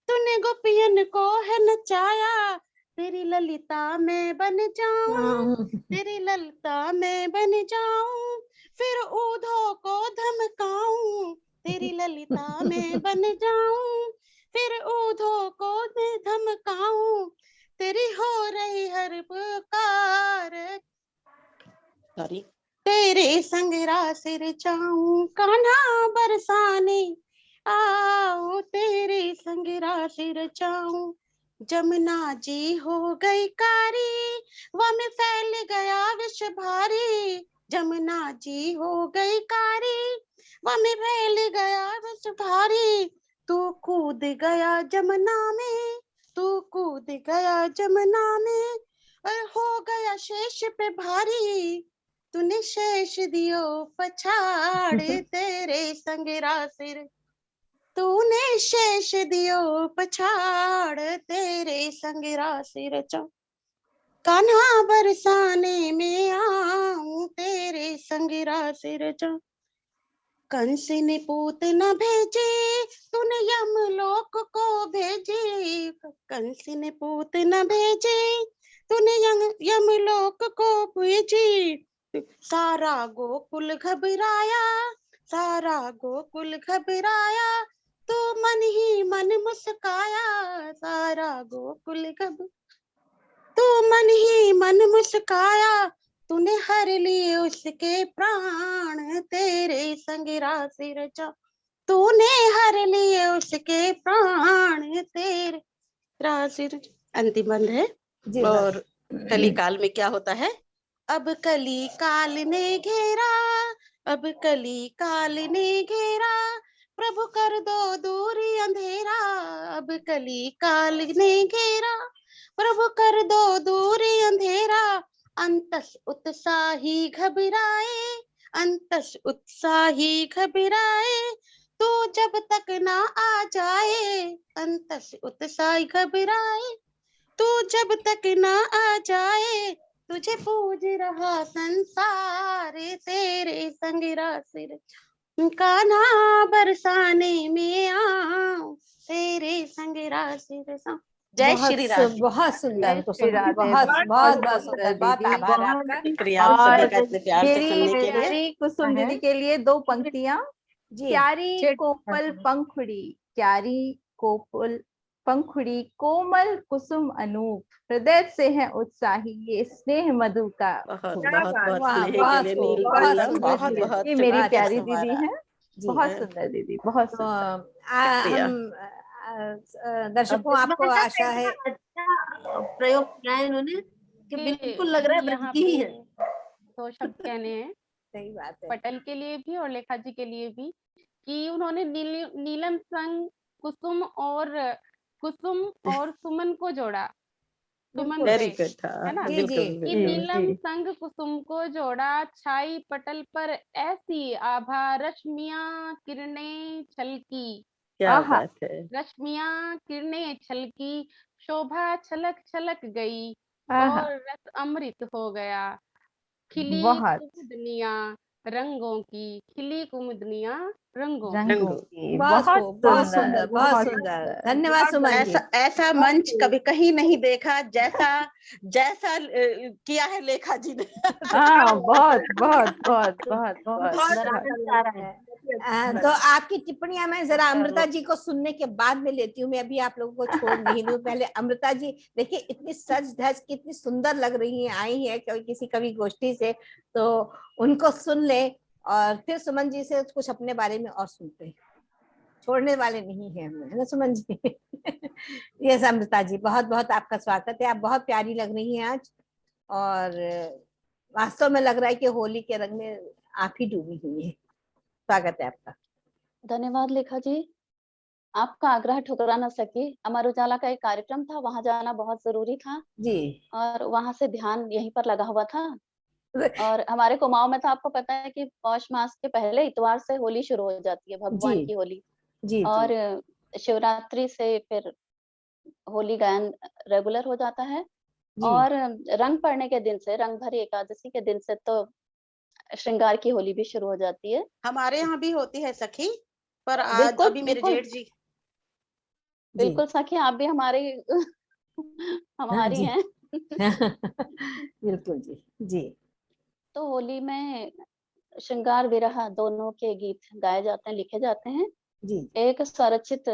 तूने गोपियन को है नचाया। तेरी ललिता मैं बन जाऊं, तेरी ललिता मैं बन जाऊं, फिर ऊधो को धमकाऊं। तेरी ललिता मैं बन जाऊं, फिर ऊधो को धमकाऊं। तेरी हो रही हर पुकार, तेरे संग सिर चाऊं। कान्हा बरसाने आओ, तेरे संग सिर चाऊं। जमुना जी हो गई कारी, वह में फैल गया विष भारी। जमुना जी हो गई कारी, वह में फैल गया विष भारी। तू कूद गया जमुना में, तू कूद गया जमुना में, और हो गया शेष पे भारी। तूने शेष दियो पछाड़, तेरे संग सिर। तूने शेष दियो पछाड़, तेरे संग सिर चाऊं। कान्हा बरसाने में आऊं, तेरे संग सिर चाऊं। कंस ने पूत न भेजे, तूने यमलोक को भेजे। कंस ने पूत न भेजे, तूने यमलोक को भेजी। सारा गोकुल घबराया, सारा गोकुल घबराया, तू मन ही मन मुस्काया। सारा गोकुल तू मन ही मन मुस्काया। तूने हर लिए उसके प्राण, तेरे संग सिर चाऊं। तूने हर लिए उसके प्राण, तेरे सिर। अंतिम बंद है। और कली काल में क्या होता है? अब कली काल ने घेरा, अब कली काल ने घेरा, प्रभु कर दो दूरी अंधेरा। अब कली काल ने घेरा, प्रभु कर दो दूरी अंधेरा। अंतस उत्साही घबराए, अंतस उत्साही घबराए, तू जब तक ना आ जाए। अंतस उत्साही घबराए, तू जब तक ना आ जाए। तुझे पूज रहा संसार, तेरे संग सिर। कान्हा बरसाने में आऊं, तेरे संग सिर चाऊं। जय श्री राधे। बहुत सुंदर कुसुम, राधे। बहुत बहुत बहुत सुंदर सुंदर, बहुत दीदी, आभार आपका। शुक्रिया आप सभी का इतने प्यार से मेरी सुनने के लिए। प्यारी कुसुम दीदी के लिए दो पंक्तियां। जी। प्यारी कोमल पंखुड़ी, प्यारी कोमल पंखुड़ी, कोमल कुसुम अनूप, हृदय से है उत्साही ये स्नेह मधु का। बहुत बहुत बहुत वाह, स्नेह के बहुत लिए खूब, नील बहुत कमलम, सुंदर बहुत दीदी। बहुत ये मेरी बहुत प्यारी अच्छा दीदी हमारा। है, जी। बहुत सुंदर दीदी, बहुत तो सुंदर। हम दर्शकों आपको आशा है अच्छा प्रयोग किया है इन्होंने कि बिल्कुल लग रहा है ब्रज यहाँ की ही पे है। 2 शब्द कहने हैं सही बात है। पटेल के लिए भी और लेखा जी के लिए भी, कि उन्होंने नीलम संग कुसुम और सुमन को जोड़ा, सुमन वेरी से, गुड। है ना, जी बिल्कुल जी कि बिल्कुल। नीलम संग कुसुम को जोड़ा, छाई पटल पर ऐसी आभा, रश्मियां किरणें छलकी, क्या आहा बात है। रश्मियां किरणें छलकी, शोभा छलक छलक गई आहा और रस अमृत हो गया, खिली बहुत कुमुदनिया रंगों की, खिली कुमुदनिया रंगों की। रंगों रंगो की, बहुत बहुत खूब, बहुत सुंदर, सुंदर, बहुत बहुत सुंदर। सुंदर, धन्यवाद बहुत सुमन जी। ऐसा ऐसा बहुत मंच खूब। कभी कहीं नहीं देखा जैसा जैसा किया है लेखा जी ने। हाँ, बहुत बहुत बहुत बहुत बहुत बहुत बहुत अच्छा लग रहा है, बहुत ही अच्छा लग तो रहा है। आपकी टिप्पणियां मैं जरा अमृता जी को सुनने के बाद में लेती हूँ। मैं अभी आप लोगों को छोड़ नहीं दूं। पहले अमृता जी, देखिए इतनी सज धज कितनी सुंदर लग रही हैं, आई हैं किसी कवि गोष्ठी से, तो उनको सुन ले और फिर सुमन जी से कुछ अपने बारे में और सुनते हैं। छोड़ने वाले नहीं है हम, है ना सुमन जी? यस अमृता जी, बहुत बहुत आपका स्वागत है। आप बहुत प्यारी लग रही हैं आज, और वास्तव में लग रहा है कि होली के रंग में आप ही डूबी हुई है। स्वागत है आपका। धन्यवाद लेखा जी, आपका आग्रह ठुकरा ना सकी। अमर उजाला का एक कार्यक्रम था, वहां जाना बहुत जरूरी था जी। और वहां से ध्यान यहीं पर लगा हुआ था। और हमारे कुमाऊं में तो आपको पता है कि पौष मास के पहले इतवार से होली शुरू हो जाती है, भगवान जी की होली। जी और जी शिवरात्रि से फिर होली गायन रेगुलर हो जाता है। जी और रंग पड़ने के दिन से, रंग भरी एकादशी के दिन से तो श्रृंगार की होली भी शुरू हो जाती है। हमारे यहाँ भी होती है सखी, पर आज बिल्कुल अभी मेरे बिल्कुल जेठ जी। जी। बिल्कुल सखी, आप भी हमारी हाँ हमारी जी। हैं। बिल्कुल जी। जी तो होली में श्रृंगार विरह दोनों के गीत गाए जाते हैं, लिखे जाते हैं। जी एक स्वरचित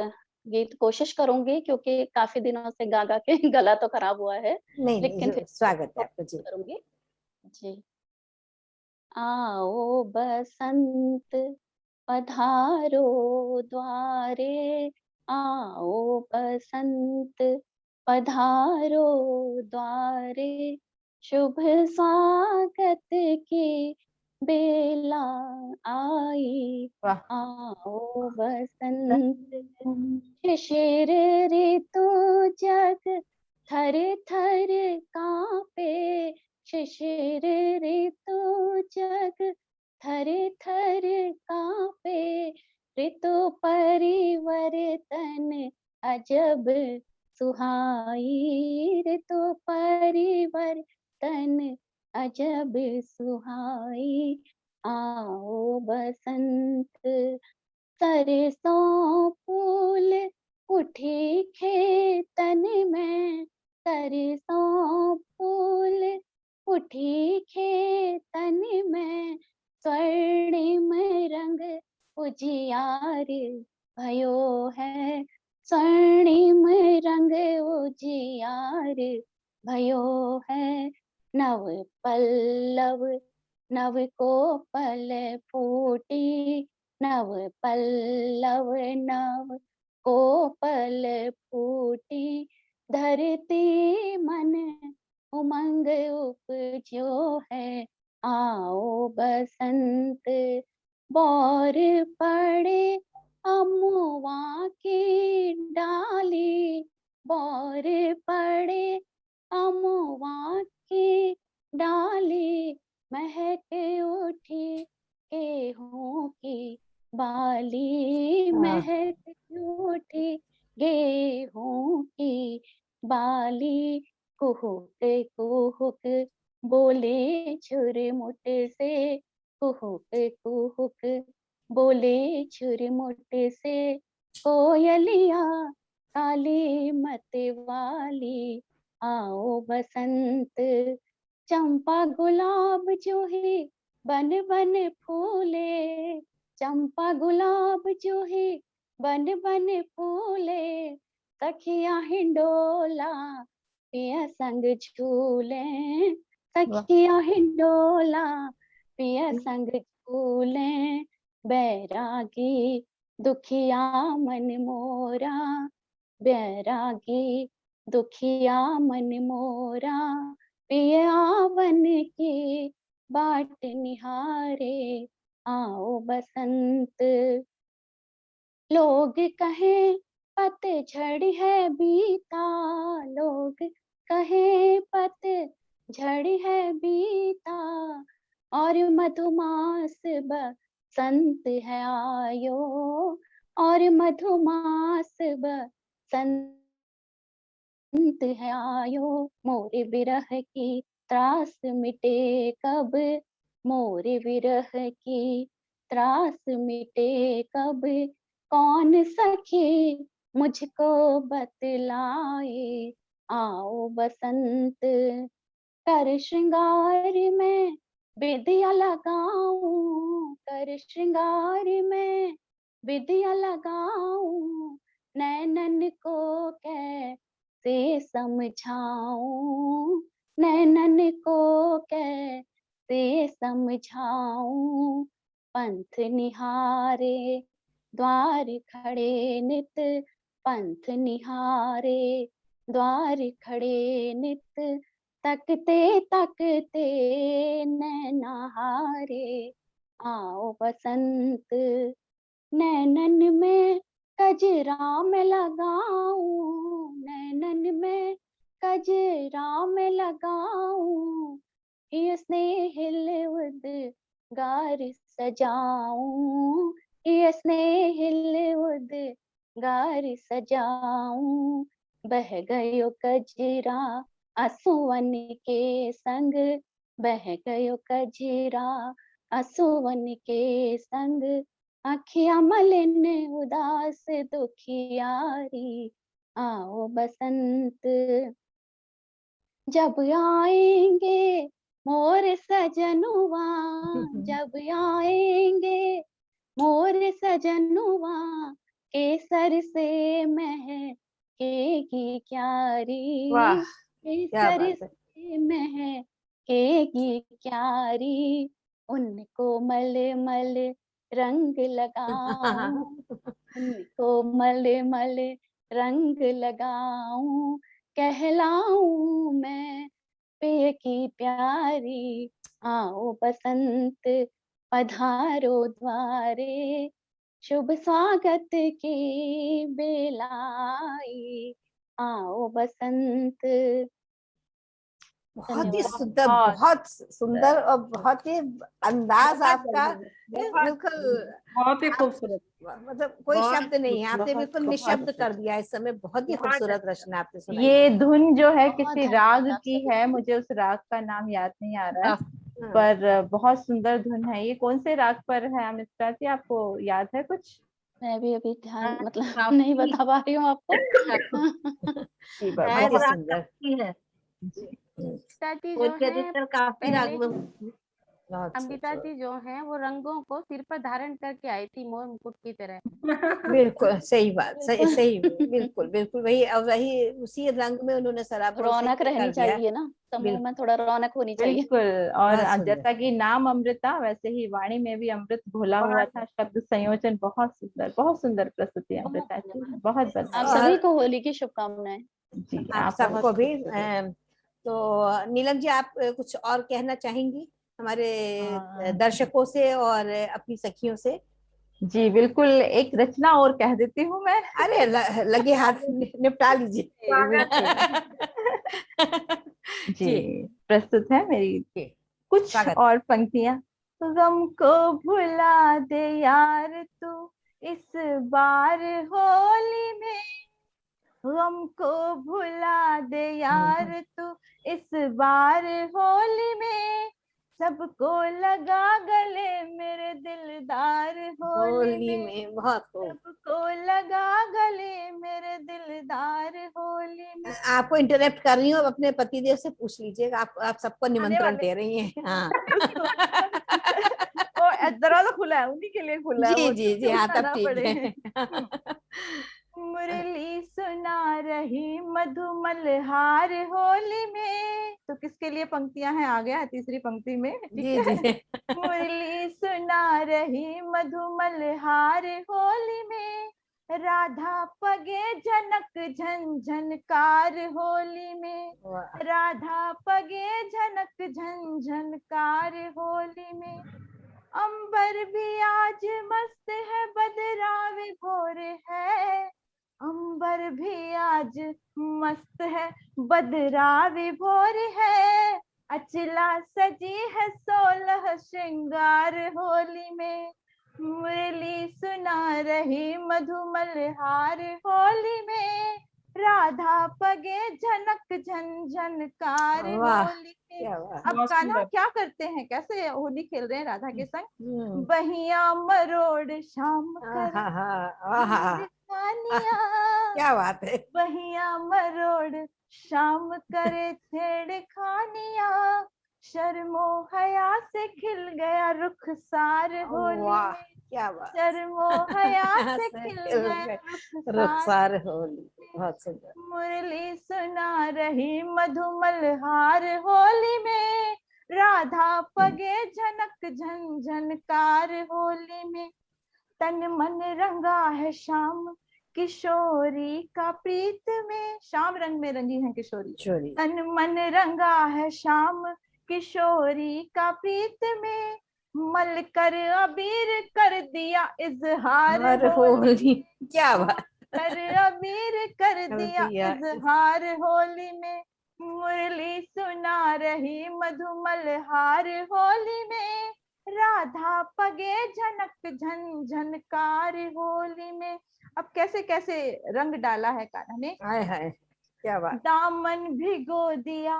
गीत कोशिश करूंगी, क्योंकि काफी दिनों से गा गा के गला तो खराब हुआ है, नहीं लेकिन नहीं, फिर स्वागत है आपका कोशिश जी। करूंगी जी। आओ बसंत पधारो द्वारे, आओ बसंत पधारो द्वारे, शुभ स्वागत की बेला आई, वाह आओ बसंत शिशिर ऋतु जग थर थर कांपे, शिशिर ऋतु जग थर थर कांपे, ऋतु परिवर्तन अजब सुहाई, ऋतु परिवर्तन अजब सुहाई, आओ बसंत सरसों फूल उठी खेतन में, सरसों फूल उठी खेतन में, स्वर्णिम रंग उजियार भयो है, स्वर्णिम रंग उजियार भयो है, नव पल्लव नव कोपल फूटी, नव पल्लव नव कोपल फूटी, धरती मन उमंग उपजो है, आओ बसंत बौर पड़े अमुआ की डाली, बौर पड़े अमुआ की डाली, महक उठी गेहूं की बाली, महक उठी गेहूं की बाली, कुहुक कुहुक बोले छुरमुट से, कुहुक कुहुक बोले छुरमुट से, कोयलिया काली मत वाली, आओ बसंत चंपा गुलाब जूही बन बन फूले, चंपा गुलाब जूही बन बन फूले, सखिया हिंडोला पिया संग झूले, सखिया हिंडोला पिया संग झूले, बैरागी दुखिया मन मोरा, बैरागी दुखिया मन मोरा, पिया बन की बाट निहारे आओ बसंत। लोग कहें पतझड़ है बीता, लोग कहें पतझड़ है बीता, और मधुमास बसंत है आयो, और मधुमास बसंत है आयो। मोरे विरह की त्रास मिटे कब, मोरे विरह की त्रास मिटे कब, कौन सखी मुझको बतलाए आओ बसंत। कर श्रृंगार में विधिया लगाऊं, कर श्रृंगार में विधिया लगाऊं, नैनन को कैसे समझाऊं, नैनन को कैसे समझाऊं। पंथ निहारे द्वार खड़े नित, पंथ निहारे द्वार खड़े नित, तकते तकते नैना हारे आओ बसंत। नैनन में कजरा में लगाऊं, नैनन में कजरा में लगाऊं, ये स्नेहिल उद्गार सजाऊं, ये स्नेहिल उद्गार सजाऊं। बह गयो कजरा आंसुअन के संग, बह गयो कजरा आंसुअन के संग, आँखियाँ मलिन उदास दुखियारी आओ बसंत। जब आएंगे मोर सजनुआ, जब आएंगे मोर सजनुआ, केसर से महकेगी क्यारी, वाह क्या केसर बात है। से महकेगी क्यारी, उनको मल मल रंग लगाऊं, उनको मल मल रंग लगाऊं, कहलाऊं मैं प्रिय की प्यारी आओ बसंत। पधारो द्वारे शुभ स्वागत की बेलाई आओ बसंत। बहुत ही धन्यवाद। सुंदर, बहुत सुंदर और बहुत ही अंदाज आपका बिल्कुल बहुत ही खूबसूरत, मतलब कोई बहुत शब्द नहीं है, आपने बहुत बिल्कुल निशब्द कर दिया इस समय। बहुत ही खूबसूरत रचना आपने सुनाई। ये धुन जो है बहुत किसी धन्यवाद राग आप की सभी है, को। मुझे उस राग का नाम याद नहीं आ रहा है, हाँ। पर बहुत सुंदर धुन है। ये कौन से राग पर है अमिता जी, आपको याद है कुछ? मैं भी अभी ध्यान मतलब काफी नहीं बता पा रही हूँ आपको। जी, बहुत ही बहुत सुंदर। है। चाची जो उनके है अधिकतर काफी पहले राग में बहुत अमृता जी जो हैं वो रंगों को सिर पर धारण करके आई थी मोर मुकुट की तरह। बिल्कुल सही बात, सही बिल्कुल। सही, बिल्कुल बिल्कुल वही, और वही उसी रंग में उन्होंने सराबोर से रौनक कर रहनी दिया। चाहिए ना, समूह में बिल्कुल थोड़ा रौनक होनी चाहिए। बिल्कुल। और बहुत सुंदर। जैसा कि नाम अमृता, वैसे ही वाणी में भी अमृत घोला हुआ था। शब्द संयोजन बहुत सुंदर प्रस्तुति बहुत अमृता जी, धन्यवाद। बहुत आप धन्यवाद। सभी को होली की शुभकामनाएं। जी, आप आप सबको बहुत भी खूबसूरत। तो नीलम जी, आप कुछ और कहना चाहेंगी हमारे हाँ। दर्शकों से और अपनी सखियों से? जी बिल्कुल, एक रचना और कह देती हूँ मैं। अरे लगे हाथ निपटा लीजिए। जी, जी प्रस्तुत है मेरी कुछ स्वागत। और पंक्तियां। गम को भुला दे यार तू इस बार होली में, गम को भुला दे यार तू इस बार होली में, सबको लगा गले मेरे दिलदार होली होली में, में बहुत खूब। सबको लगा गले मेरे दिलदार होली में। आपको इंटरप्ट कर रही हूँ, अपने पतिदेव से पूछ लीजिएगा, आप सबको निमंत्रण वाले। दे रही हैं। हाँ वो दरवाजा खुला है, उन्हीं के लिए खुला है, जी वो जी जी, हाँ तब उठाना ठीक पड़े। है। मुरली सुना रही मधुमल हार होली में, तो किसके लिए पंक्तियां हैं, आ गया है तीसरी पंक्ति में, ठीक जी है। जी मुरली सुना रही मधुमल हार होली में, राधा पगे झनक झनझनकार होली में, राधा पगे झनक झनझनकार होली में। अंबर भी आज मस्त है, बदरा विभोर है, अंबर भी आज मस्त है, बदरा विभोर है। अचला सजी है 16 श्रृंगार होली में, मुरली सुना रही मधुमल हार होली में। राधा पगे झनक झनझनकार होली में। अब कान्हा क्या करते हैं, कैसे होली खेल रहे हैं राधा के संग? बहिया मरोड़ शाम क्या बात है। बहिया मरोड़ शाम करे छेड़खानिया, शर्मो हया से खिल गया रुखसार होली में। क्या बात, शर्मो हया से खिल गया रुखसार होली। बहुत सुंदर। मुरली सुना रही मधुमल हार होली में, राधा पगे झनक झनझनकार होली में। तन मन रंगा है शाम किशोरी का प्रीत में, शाम रंग में रंगी है किशोरी। तन मन रंगा है शाम किशोरी का प्रीत में, मल कर अबीर कर दिया इजहार होली। क्या बात, कर अबीर कर दिया इजहार होली में। मुरली सुना रही मधुमल हार होली में, राधा पगे झनक झनझनकार होली में। अब कैसे कैसे रंग डाला है कान्हा ने। हाय हाय, क्या बात। दामन भिगो दिया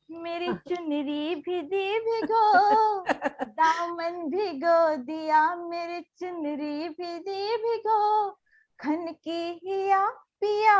मेरी चुनरी भी दी भिगो, दामन भिगो दिया मेरी चुनरी भी दी भिगो। खन की हिया पिया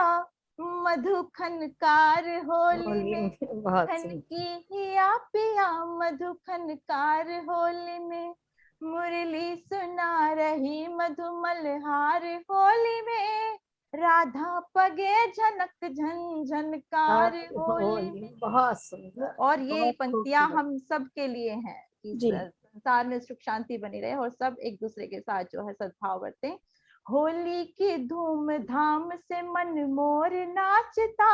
मधु खनकार होली में, खन की हिया पिया मधु खनकार होली में। मुरली सुना रही मधुमल हार होली में, राधा पगे झनक झनझनकार होली में। बहुत सुंदर। और ये पंक्तियां हम सब के लिए हैं कि संसार में सुख शांति बनी रहे और सब एक दूसरे के साथ जो है सद्भाव बरतें। होली की धूमधाम से मन मोर नाचता,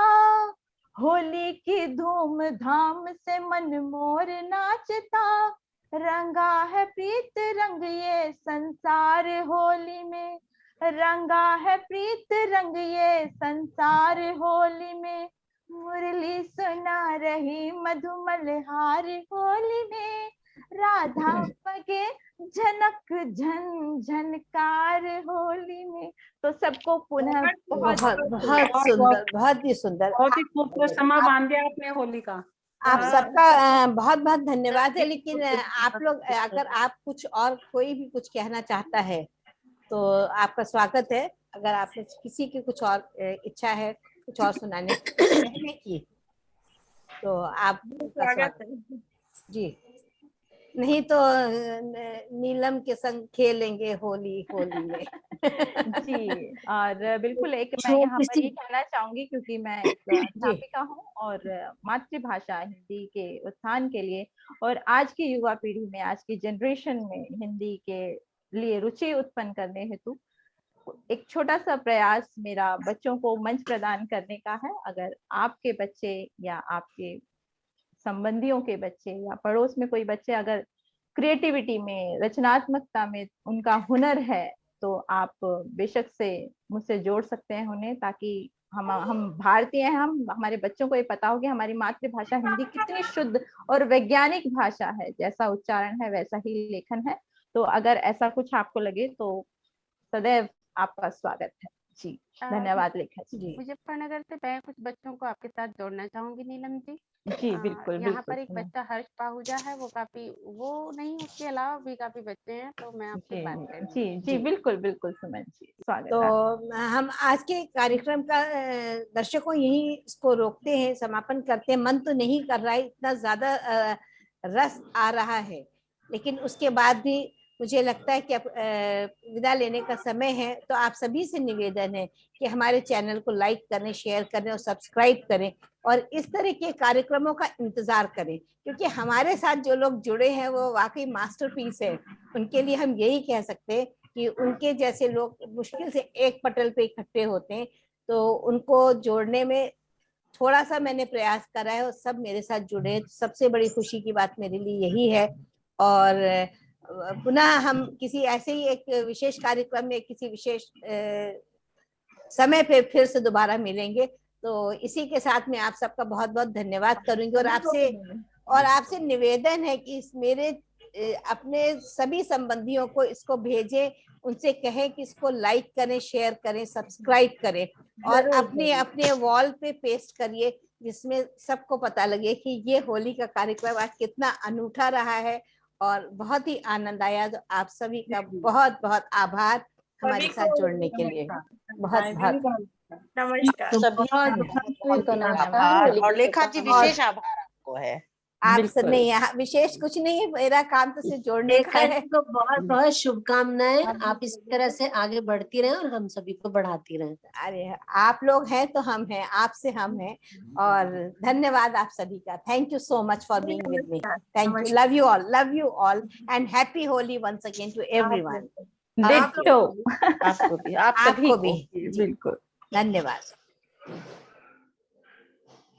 होली की धूमधाम से मन मोर नाचता। रंगा है प्रीत रंग ये संसार होली में, रंगा है प्रीत रंग ये संसार होली में। मुरली सुना रही मधुमल हार होली में, राधा पगे झनक झनझनकार होली में। तो सबको पुनः बहुत सुंदर, बहुत ही सुंदर, बहुत ही खूबसूरत समा बांध दिया आपने होली का। आप सबका बहुत बहुत धन्यवाद है। लेकिन आप लोग अगर आप कुछ और कोई भी कुछ कहना चाहता है तो आपका स्वागत है। अगर आप किसी की कुछ और इच्छा है कुछ और सुनाने की तो आप स्वागत है जी। नहीं तो नीलम के संग खेलेंगे होली होली में। जी, और बिल्कुल एक मैं यहाँ पर ये कहना चाहूंगी क्योंकि मैं एक अध्यापिका हूँ और मातृभाषा हिंदी के उत्थान के लिए और आज की युवा पीढ़ी में, आज की जनरेशन में हिंदी के लिए रुचि उत्पन्न करने हेतु एक छोटा सा प्रयास मेरा बच्चों को मंच प्रदान करने का है। अगर आपके बच्चे या आपके संबंधियों के बच्चे या पड़ोस में कोई बच्चे अगर क्रिएटिविटी में, रचनात्मकता में उनका हुनर है तो आप बेशक से मुझसे जोड़ सकते हैं उन्हें, ताकि हम भारतीय हैं, हमारे बच्चों को ये पता हो कि हमारी मातृभाषा हिंदी कितनी शुद्ध और वैज्ञानिक भाषा है, जैसा उच्चारण है वैसा ही लेखन है। तो अगर ऐसा कुछ आपको लगे तो सदैव आपका स्वागत है। जी धन्यवाद लेखा जी। मुजफ्फरनगर से मैं कुछ बच्चों को आपके साथ जोड़ना चाहूंगी नीलम जी। जी बिल्कुल। यहाँ पर एक बच्चा हर्ष पाहुजा है, वो नहीं, उसके अलावा भी काफी बच्चे हैं, तो मैं आपसे बात करूंगी। जी बिल्कुल बिल्कुल सुमन जी स्वागत। तो हम आज के कार्यक्रम का दर्शकों यही इसको रोकते हैं, समापन करते हैं। मन तो नहीं कर रहा है, इतना ज्यादा रस आ रहा है, लेकिन उसके बाद भी मुझे लगता है कि अब विदा लेने का समय है। तो आप सभी से निवेदन है कि हमारे चैनल को लाइक करें, शेयर करें और सब्सक्राइब करें और इस तरह के कार्यक्रमों का इंतजार करें, क्योंकि हमारे साथ जो लोग जुड़े हैं वो वाकई मास्टरपीस है। उनके लिए हम यही कह सकते हैं कि उनके जैसे लोग मुश्किल से एक पटल पे इकट्ठे होते हैं, तो उनको जोड़ने में थोड़ा सा मैंने प्रयास करा है और सब मेरे साथ जुड़े हैं। सबसे बड़ी खुशी की बात मेरे लिए यही है। और पुनः हम किसी ऐसे ही एक विशेष कार्यक्रम में किसी विशेष समय पे फिर से दोबारा मिलेंगे। तो इसी के साथ में आप सबका बहुत बहुत धन्यवाद करूंगी और आपसे निवेदन है कि मेरे अपने सभी संबंधियों को इसको भेजें, उनसे कहें कि इसको लाइक करें, शेयर करें, सब्सक्राइब करें और अपने अपने वॉल पे पेस्ट करिए, जिसमें सबको पता लगे कि ये होली का कार्यक्रम आज कितना अनूठा रहा है और बहुत ही आनंद आया। तो आप सभी का बहुत बहुत आभार हमारे साथ जुड़ने के लिए। बहुत बहुत नमस्कार। और लेखा जी विशेष आभार आपको है। आप सब नहीं, यहाँ विशेष कुछ नहीं है, मेरा काम तो सिर्फ जोड़ने का है। तो बहुत बहुत शुभकामनाएं, आप इस तरह से आगे बढ़ती रहें और हम सभी को बढ़ाती रहें। अरे आप लोग हैं तो हम हैं, आपसे हम हैं। और धन्यवाद आप सभी का। Thank you so much for being with me. Thank you, love you all and happy Holi once again to everyone. आपको भी आपको भी बिल्कुल धन्यवाद।